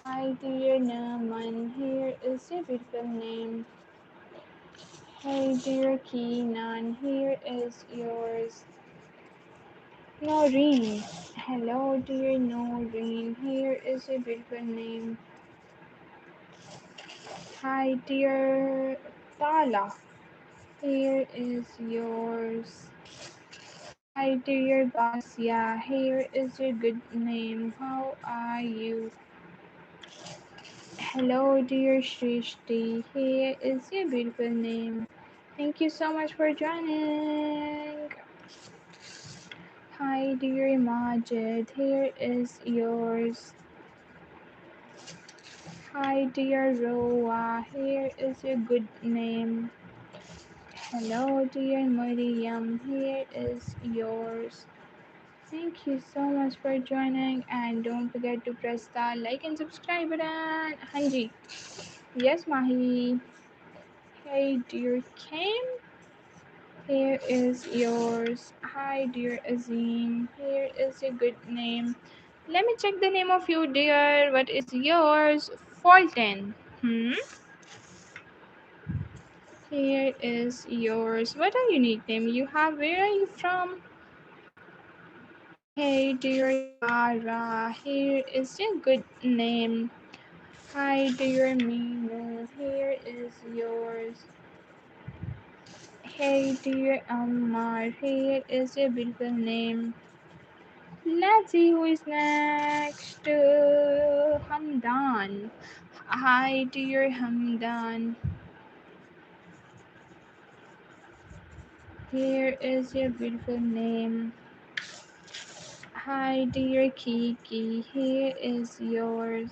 Hi dear Naman. Here is a beautiful name. Hey dear Keenan. Here is yours. Noreen. Hello dear Noreen. Here is a beautiful name. Hi dear Tala. Here is yours. Hi dear Basia. Here is your good name. How are you? Hello dear Shrishti. Here is your beautiful name. Thank you so much for joining. Hi dear Majid. Here is yours. Hi dear Roa. Here is your good name. Hello dear Mariam. Here is yours. Thank you so much for joining and don't forget to press the like and subscribe button. Hanji. Yes, Mahi. Hey dear Kim. Here is yours. Hi dear Azim. Here is a good name. Let me check the name of you dear. What is yours? Fulton. Here is yours. What a unique name you have. Where are you from? Hey dear Tara. Here is a good name. Hi dear Minu. Here is yours. Hey dear Ammar. Here is a beautiful name. Let's see who is next. Hamdan. Hi dear Hamdan. Here is your beautiful name. Hi dear Kiki. Here is yours.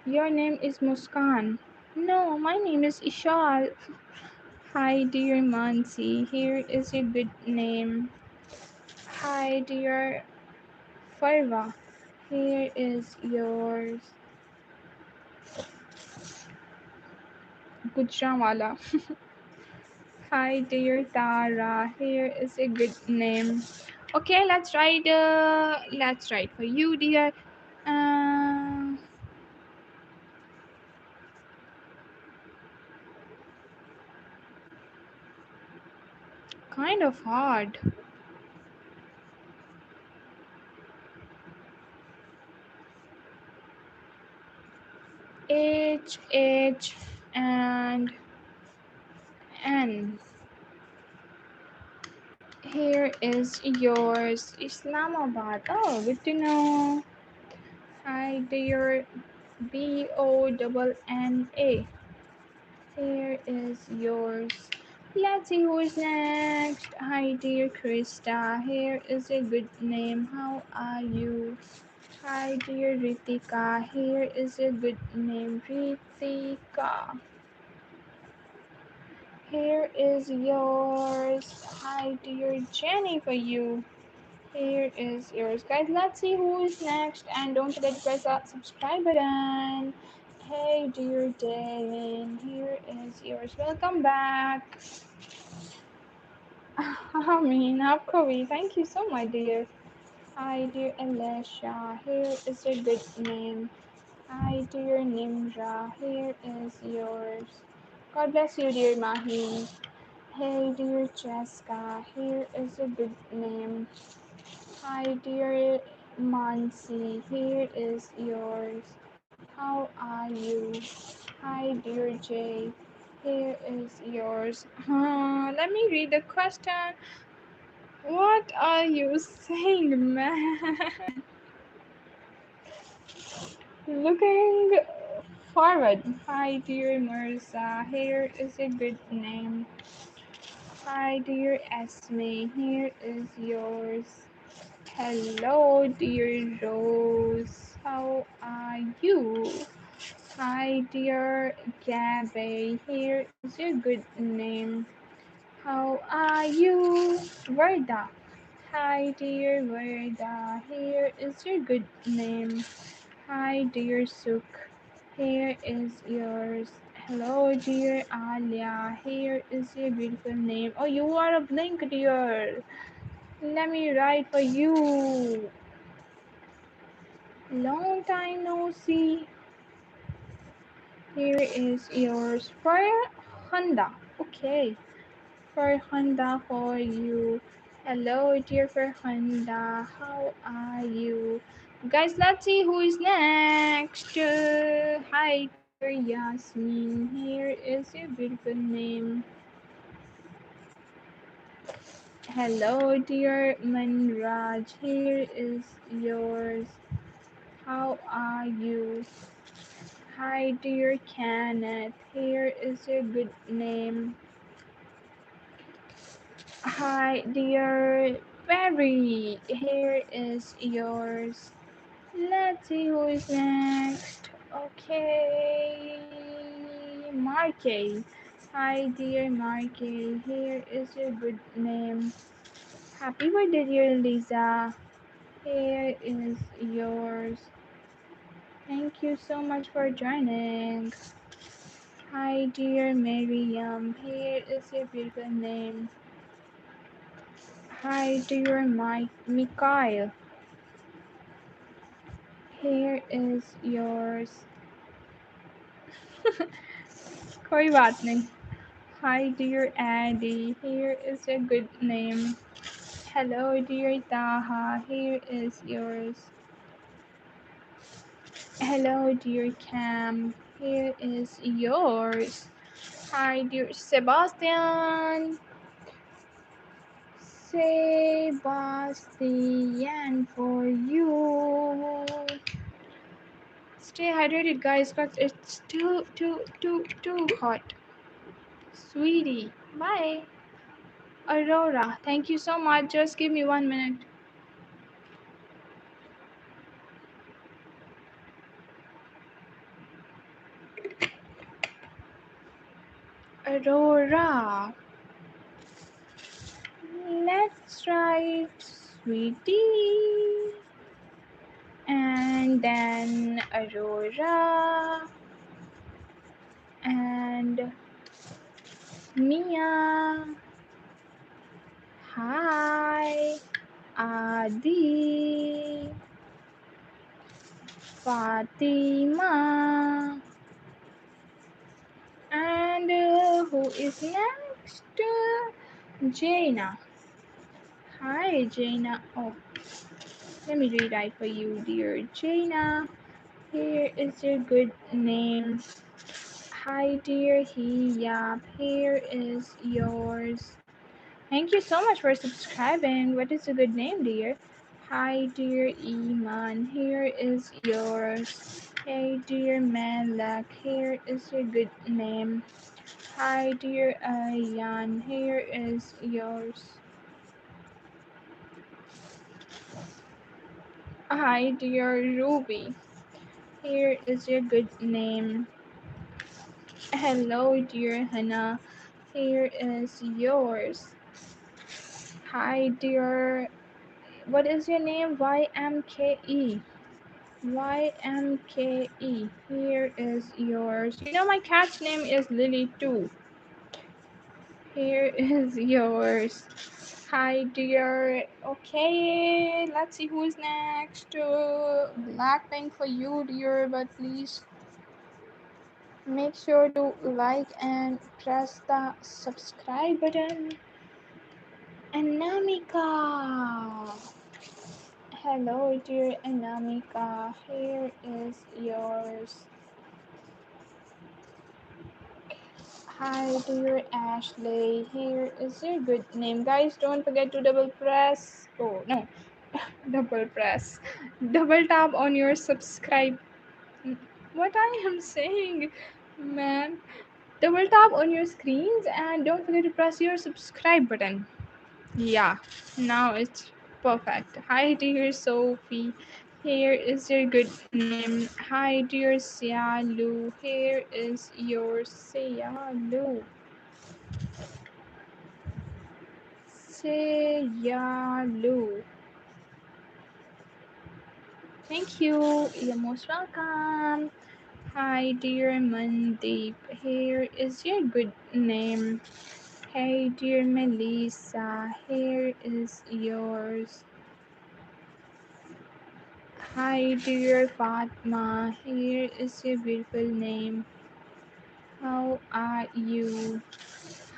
Your name is Muskan. No, my name is Ishal. Hi dear Mansi. Here is your good name. Hi dear Farva. Here is yours. Gujranwala. Hi dear Tara. Here is a good name. Okay, let's write. Let's write for you, dear. Uh, kind of hard. H and N. Here is yours. Islamabad. Oh, good to know. Hi dear Bonna. Here is yours. Let's see who is next. Hi dear Krista. Here is a good name. How are you? Hi, dear Ritika. Here is a good name, Ritika. Here is yours. Hi, dear Jenny, for you. Here is yours, guys. Let's see who is next, and don't forget to press that subscribe button. Hey, dear Devin. Here is yours. Welcome back. I mean, Apkovi. Thank you so much, dear. Hi, dear Alicia. Here is a good name. Hi, dear Nimra. Here is yours. God bless you, dear Mahi. Hey, dear Jessica. Here is a good name. Hi, dear Mansi. Here is yours. How are you? Hi, dear Jay. Here is yours. Let me read the question. What are you saying, man? Looking forward. Hi, dear Mirza. Here is a good name. Hi, dear Esme. Here is yours. Hello, dear Rose. How are you? Hi, dear Gabby. Here is your good name. How are you? Verda. Hi, dear Verda. Here is your good name. Hi, dear Suk. Here is yours. Hello, dear Alia. Here is your beautiful name. Oh, you are a blink, dear. Let me write for you. Long time no see. Here is yours for Honda. Okay, for Honda for you. Hello, dear for Honda. How are you? Guys, let's see who is next. Hi, dear Yasmin. Here is your beautiful name. Hello, dear Manraj. Here is yours. How are you? Hi, dear Kenneth. Here is your good name. Hi, dear Barry. Here is yours. Let's see who is next. Okay, Markey. Hi, dear Markey. Here is your good name. Happy birthday, dear Lisa. Here is yours. Thank you so much for joining. Hi, dear Miriam. Here is your beautiful name. Hi, dear Mikhail. Here is yours. कोई बात नहीं. Hi, dear Addy. Here is a good name. Hello, dear Taha. Here is yours. Hello, dear Cam. Here is yours. Hi, dear Sebastian. Sebastian for you. Stay hydrated, guys, because it's too hot. Sweetie, bye. Aurora, thank you so much. Just give me 1 minute. Aurora, let's write Sweetie. And then Aurora and Mia. Hi. Adi. Fatima. And who is next? Jaina. Hi, Jaina. Oh, let me rewrite for you, dear Jaina. Here is your good name. Hi, dear Hiyab. Here is yours. Thank you so much for subscribing. What is a good name, dear? Hi, dear Iman. Here is yours. Hey, dear Malak. Here is your good name. Hi, dear Ayan. Here is yours. Hi, dear Ruby. Here is your good name. Hello, dear Hannah. Here is yours. Hi, dear. What is your name? YMKE. YMKE. Here is yours. You know, my cat's name is Lily too. Here is yours. Hi, dear. Okay, let's see who's next. Blackpink for you, dear, but please make sure to like and press the subscribe button. Anamika. Hello, dear Anamika. Here is yours. Hi, dear Ashley. Here is your good name. Guys, don't forget to double press. Oh, no. Double press. Double tap on your subscribe. What I am saying, man. Double tap on your screens and don't forget to press your subscribe button. Yeah, now it's perfect. Hi, dear Sophie. Here is your good name. Hi, dear Sialu. Here is your Sialu. Sialu. Thank you. You're most welcome. Hi, dear Mandeep. Here is your good name. Hey, dear Melissa. Here is yours. Hi, dear Fatma. Here is your beautiful name. How are you?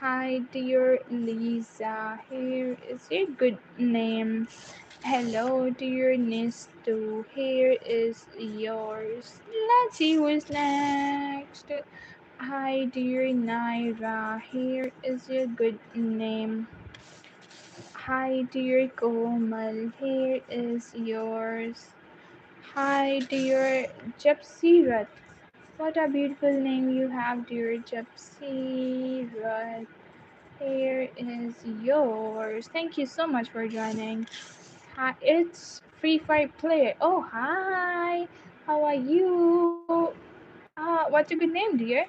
Hi, dear Lisa. Here is your good name. Hello, dear Nistu. Here is yours. Let's see who's next. Hi, dear Naira. Here is your good name. Hi, dear Komal. Here is yours. Hi, dear Japsirat. What a beautiful name you have, dear Japsirat. Here is yours. Thank you so much for joining. Hi, it's Free Fire Player. Oh, hi. How are you? What's your good name, dear?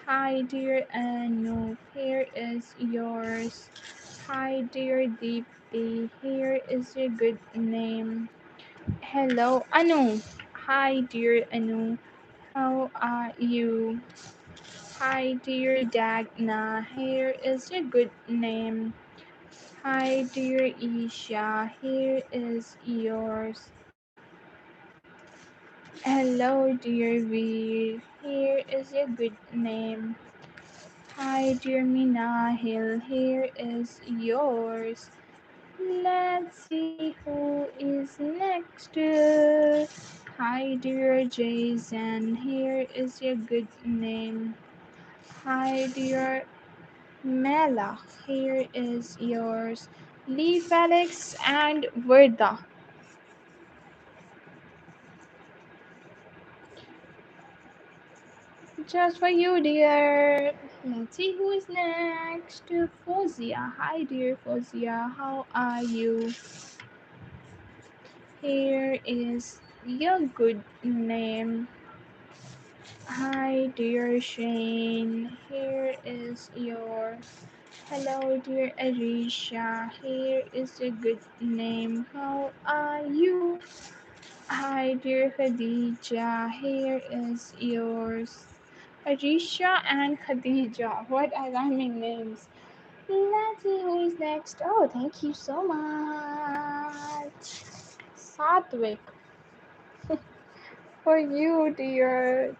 Hi, dear Anu. Here is yours. Hi, dear Deepthi. Here is your good name. Hello, Anu. Hi, dear Anu. How are you? Hi, dear Dagna. Here is your good name. Hi, dear Isha. Here is yours. Hello, dear Veer. Here is your good name. Hi, dear Minahil. Here is yours. Let's see who is next. Hi, dear Jason. Here is your good name. Hi, dear Mela. Here is yours. Lee Felix and Verda. Just for you, dear. Let's see who is next. Fozia. Hi, dear Fozia. How are you? Here is your good name. Hi, dear Shane. Here is your. Hello, dear Arisha. Here is your good name. How are you? Hi, dear Khadija. Here is yours. Arisha and Khadija. What are rhyming names? Let's see who is next. Oh, thank you so much. Satvik. For you, dear.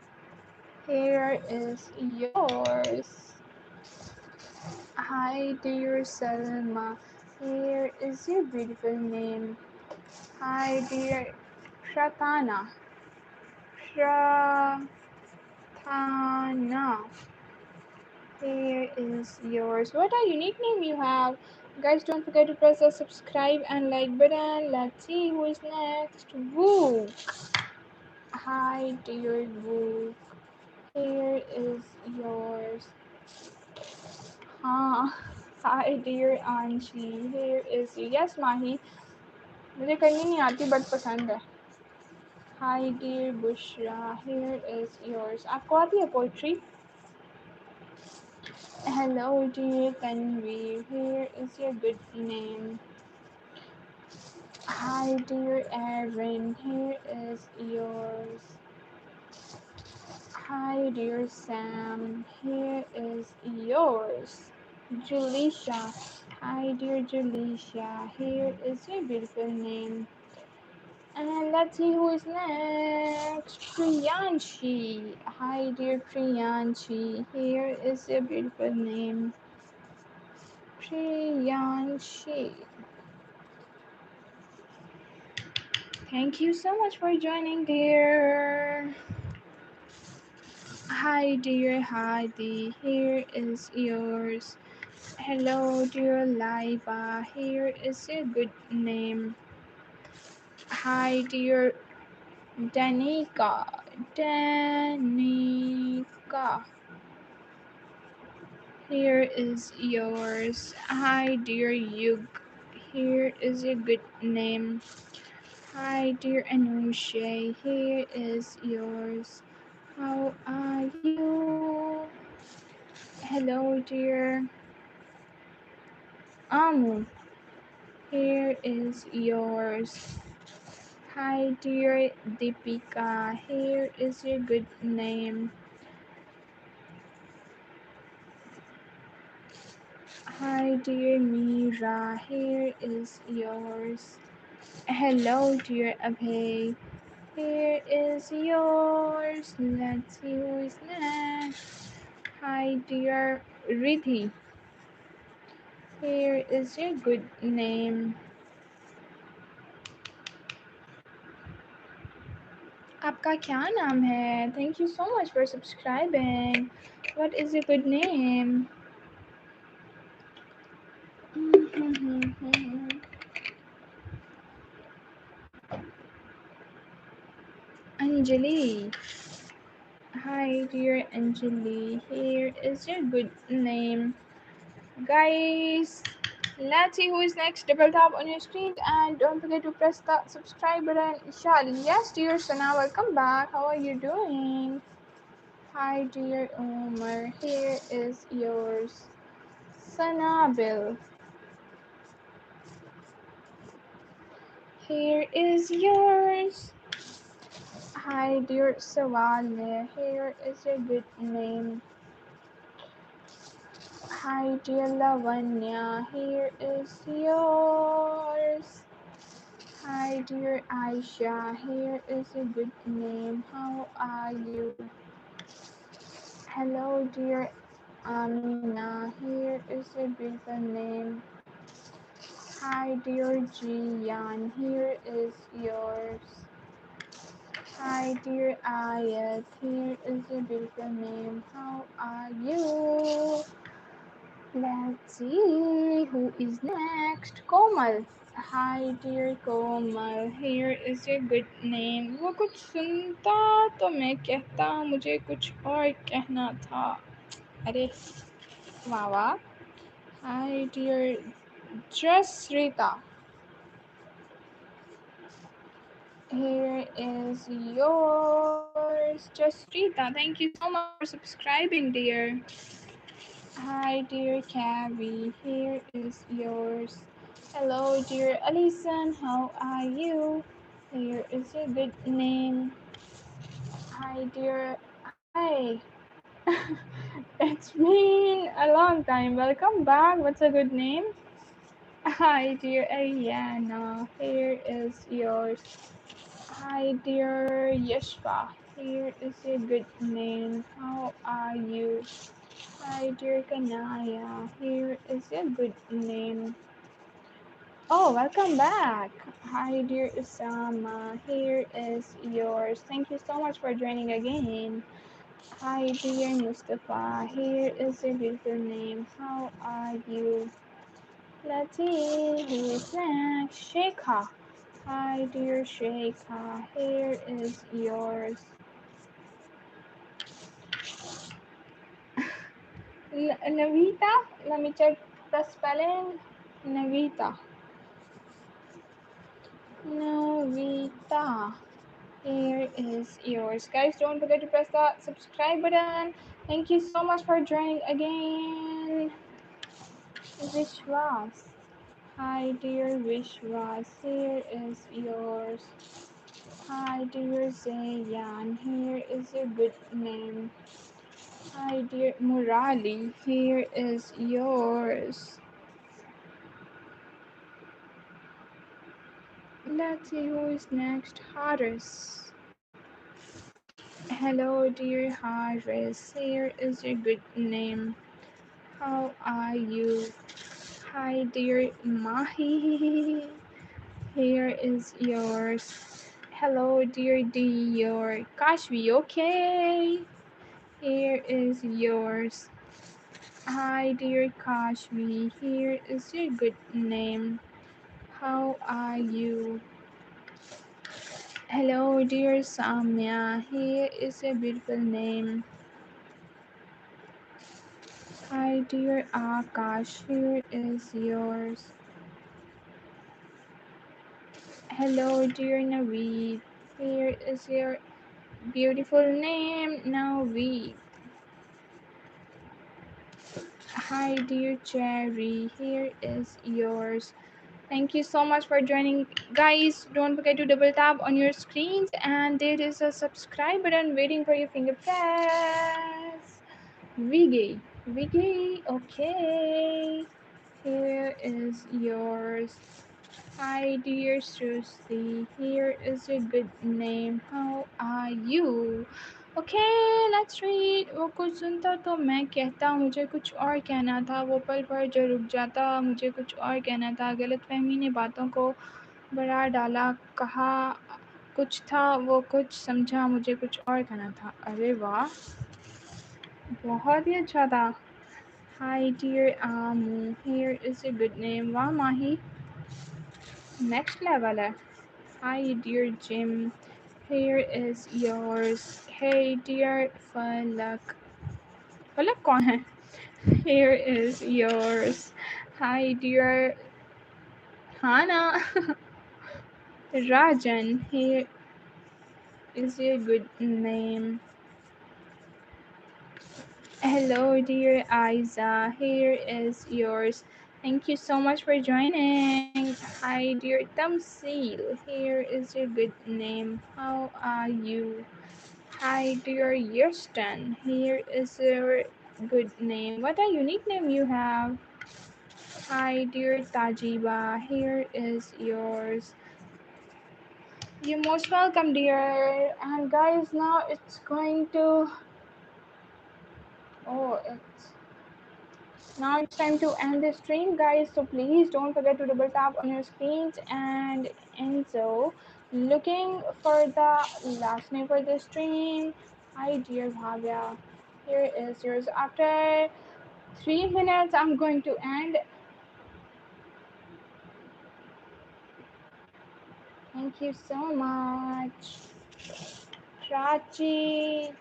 Here is yours. Hi, dear Salma. Here is your beautiful name. Hi, dear Pratana. Pratana. Here is yours. What a unique name you have. Guys, don't forget to press the subscribe and like button. Let's see who is next. Woo! Hi, dear Woo. Here is yours. Hi, dear Anji. Here is you. Yes, Mahi. मुझे करनी नहीं आती but पसंद है. Hi dear Bushra, here is yours. आपको आती है poetry? Hello dear Tanveer, here is your good name. Hi dear Aaron, here is yours. Hi dear Sam, here is yours. Julisha, hi dear Julisha, here is your beautiful name. And let's see who is next. Priyanshi. Hi, dear Priyanshi. Here is your beautiful name. Priyanshi. Thank you so much for joining, dear. Hi, dear Heidi. Here is yours. Hello, dear Laiba. Here is your good name. Hi, dear Danica. Danica. Here is yours. Hi, dear Yug. Here is a good name. Hi, dear Anusha. Here is yours. How are you? Hello, dear Amu. Here is yours. Hi, dear Deepika. Here is your good name. Hi, dear Mira. Here is yours. Hello, dear Abhay. Here is yours. Let's see who is next. Hi, dear Rithi. Here is your good name. आपका क्या नाम है? Thank you so much for subscribing. What is your good name? Anjali. Hi, dear Anjali. Here is your good name. Guys, let's see who is next. Double tap on your screen and don't forget to press the subscribe button. Ishal, yes, dear Sana, welcome back. How are you doing? Hi, dear Umar. Here is yours. Sanabil. Here is yours. Hi, dear Sawale. Here is your good name. Hi, dear Lavanya. Here is yours. Hi, dear Aisha. Here is a good name. How are you? Hello, dear Amina. Here is a beautiful name. Hi, dear Jian. Here is yours. Hi, dear Ayat. Here is a beautiful name. How are you? Let's see who is next. Komal. Hi dear Komal. Here is your good name. वो कुछ सुनता तो मैं कहता मुझे कुछ और कहना था. अरे वाह वाह. Hi dear Jasrita. Here is yours. Jasrita, thank you so much for subscribing, dear. Hi, dear Cabby. Here is yours. Hello, dear Alison. How are you? Here is your good name. Hi, dear. Hi. It's been a long time. Welcome back. What's a good name? Hi, dear Ariana. Here is yours. Hi, dear Yeshva. Here is your good name. How are you? Hi, dear Kanaya. Here is your good name. Oh, welcome back. Hi, dear Usama. Here is yours. Thank you so much for joining again. Hi, dear Mustafa. Here is your beautiful name. How are you? Let's see who is next. Sheikha. Hi, dear Sheikha. Here is yours. Navita. Let me check the spelling. Navita. Novita. Here is yours. Guys, don't forget to press the subscribe button. Thank you so much for joining again. Vishwas. Hi, dear Vishwas. Here is yours. Hi, dear Zayan. Here is your good name. Hi, dear Murali. Here is yours. Let's see who is next. Haris. Hello, dear Haris. Here is your good name. How are you? Hi, dear Mahi. Here is yours. Hello, dear Dior. Kashvi, okay? Here is yours. Hi, dear Kashvi. Here is your good name. How are you? Hello, dear Samya. Here is a beautiful name. Hi, dear Akash. Here is yours. Hello, dear Naveed. Here is your beautiful name, Naveed. Hi, dear Cherry. Here is yours. Thank you so much for joining. Guys, don't forget to double tap on your screens, and there is a subscribe button waiting for your finger press. Viggy. Viggy, okay. Here is yours. Hi, dear Susie. Here is a good name. How are you? Okay, let's read. वो कुछ सुनता तो मैं कहता, मुझे कुछ और कहना था, वो पल भर जो रुक जाता, मुझे कुछ और कहना था, गलतफहमी ने बातों को बढ़ा डाला, कहा कुछ था, वो कुछ समझा, मुझे कुछ और कहना था. अरे वाह, बहुत ही अच्छा था. Hi, dear Amu. Here is a good name. वाह माही, next level है. Hi, dear Jim. Here is yours. Hey, dear Falak. Falak कौन है? Here is yours. Hi, dear Hana. Rajan. Here is your good name. Hello, dear Isa. Here is yours. Thank you so much for joining. Hi, dear Tamsil. Here is your good name. How are you? Hi, dear Houston. Here is your good name. What a unique name you have. Hi, dear Tajiba. Here is yours. You're most welcome, dear. And guys, now it's going to. Oh, it's. Now it's time to end the stream, guys. So please don't forget to double tap on your screens. And Enzo, looking for the last name for the stream. Hi, dear Bhavya. Here is yours. After 3 minutes, I'm going to end. Thank you so much. Prachi.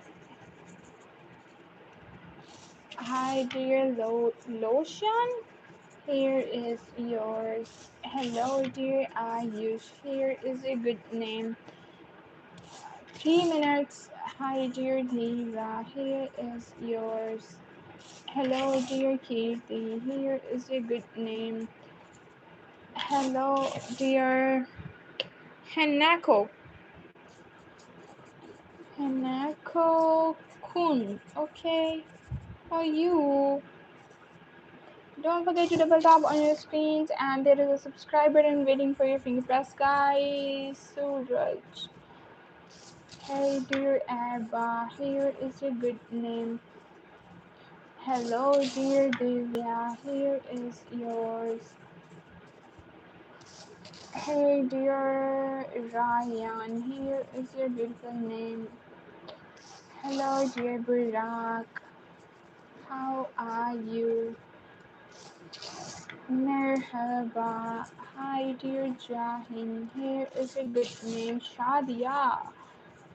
Hi, dear Lotion. Here is yours. Hello, dear Ayush. Here is a good name. 3 minutes. Hi, dear Lira. Here is yours. Hello, dear Kirti. Here is a good name. Hello, dear Hanako. Hanako Kun. Okay. How are you? Don't forget to double tap on your screens, and there is a subscribe button waiting for your finger press, guys. Suraj. Hey, dear Abba. Here is a good name. Hello, dear Divya. Here is yours. Hey, dear Ryan. Here is your beautiful name. Hello, dear Burak. How are you? Merhaba. Hi, dear Jahin. Here is a good name. Shadia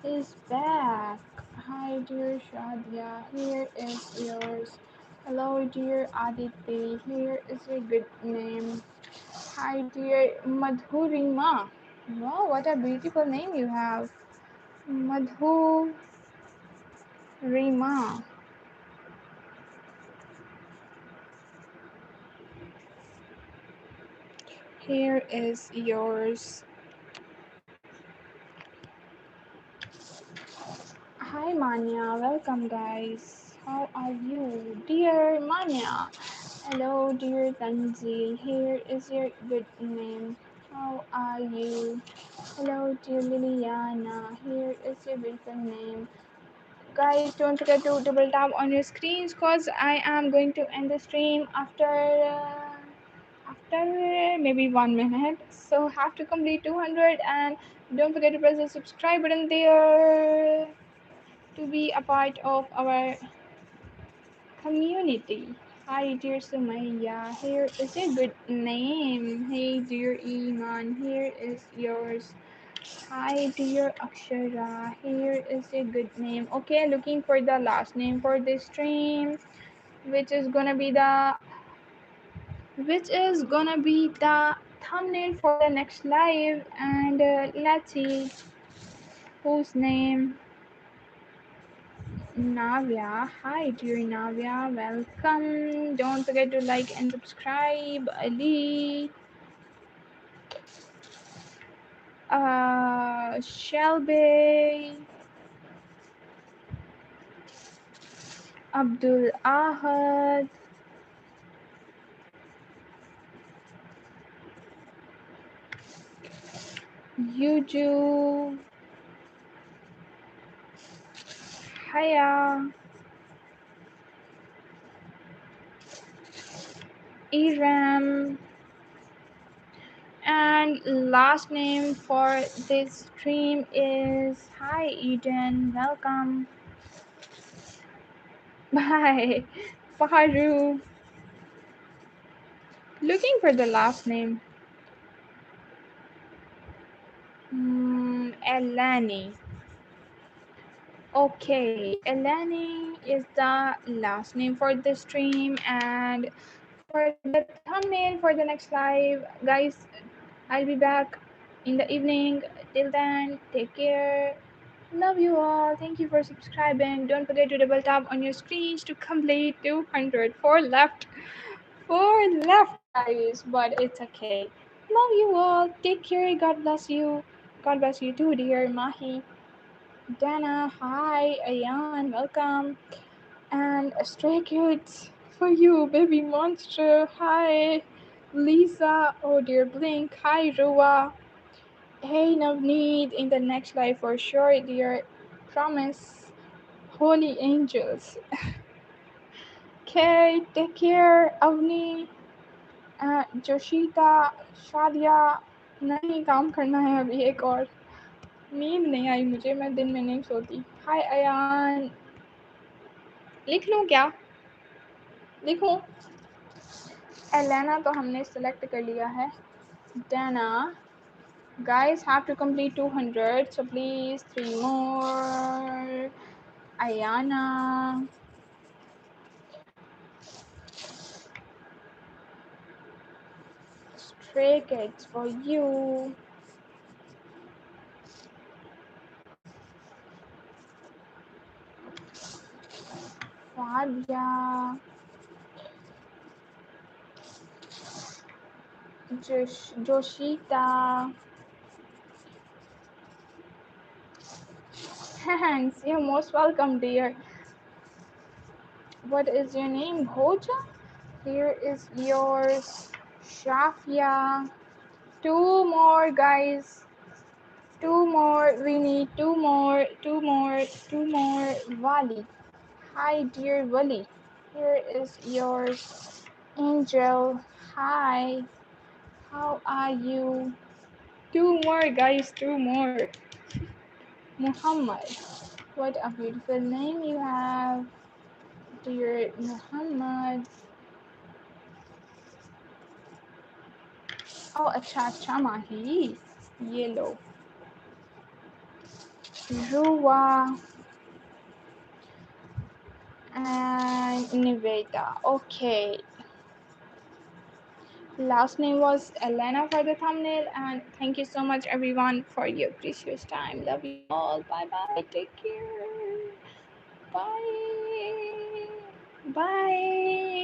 is back. Hi, dear Shadia. Here is yours. Hello, dear Aditi. Here is a good name. Hi, dear Madhurima. Wow, what a beautiful name you have. Madhu Rima. Here is yours. Hi Manya, welcome guys. How are you? Dear Manya. Hello dear Tanzil. Here is your good name. How are you? Hello dear Liliana. Here is your beautiful name. Guys, don't forget to double tap on your screens because I am going to end the stream after maybe 1 minute. So have to complete 200 and don't forget to press the subscribe button there to be a part of our community. Hi dear Sumaya, here is a good name. Hey dear Iman, here is yours. Hi dear Akshara, here is a good name. Okay, looking for the last name for this stream, which is gonna be the thumbnail for the next live. And let's see whose name. Navya, hi dear Navya, welcome. Don't forget to like and subscribe. Ali, Shelby, Abdul Ahad, Yuju, Haya, Iram, and last name for this stream is Hi Eden, welcome. Bye, Faharu. Looking for the last name. Elani. Okay, Eleni is the last name for the stream, and for the thumbnail for the next live, guys, I'll be back in the evening. Till then, take care. Love you all. Thank you for subscribing. Don't forget to double tap on your screens to complete 200. Four left. Four left, guys, but it's okay. Love you all. Take care. God bless you. God bless you too, dear Mahi. Dana, hi, Ayan, welcome. And Stray Kids for you, baby monster, hi. Lisa, oh dear Blink, hi, Rua. Hey, Navneet, in the next live for sure, dear. Promise. Holy angels. Okay, take care, Avni, Joshita, Shadiya. नहीं काम करना है अभी एक और. नींद नहीं आई मुझे, मैं दिन में नहीं सोती. हाय अयान, लिख लूँ क्या? लिखूँ? एलेना तो हमने सेलेक्ट कर लिया है. Dana, guys have to complete 200, so please 3 more. Ayana, Stray Kids for you. Fabia, Joshita. Thanks, you're most welcome, dear. What is your name? Hoja? Here is yours. Shafia. Two more, guys. Two more. We need two more. Two more. Two more. Wali. Hi, dear Wali. Here is yours. Angel. Hi. How are you? Two more, guys. Two more. Muhammad. What a beautiful name you have, dear Muhammad. Oh, अच्छा अच्छा माही. ये लो. Ruwa and Niveda. Okay. Last name was Elena for the thumbnail, and thank you so much everyone for your precious time. Love you all. Bye bye. Take care. Bye. Bye.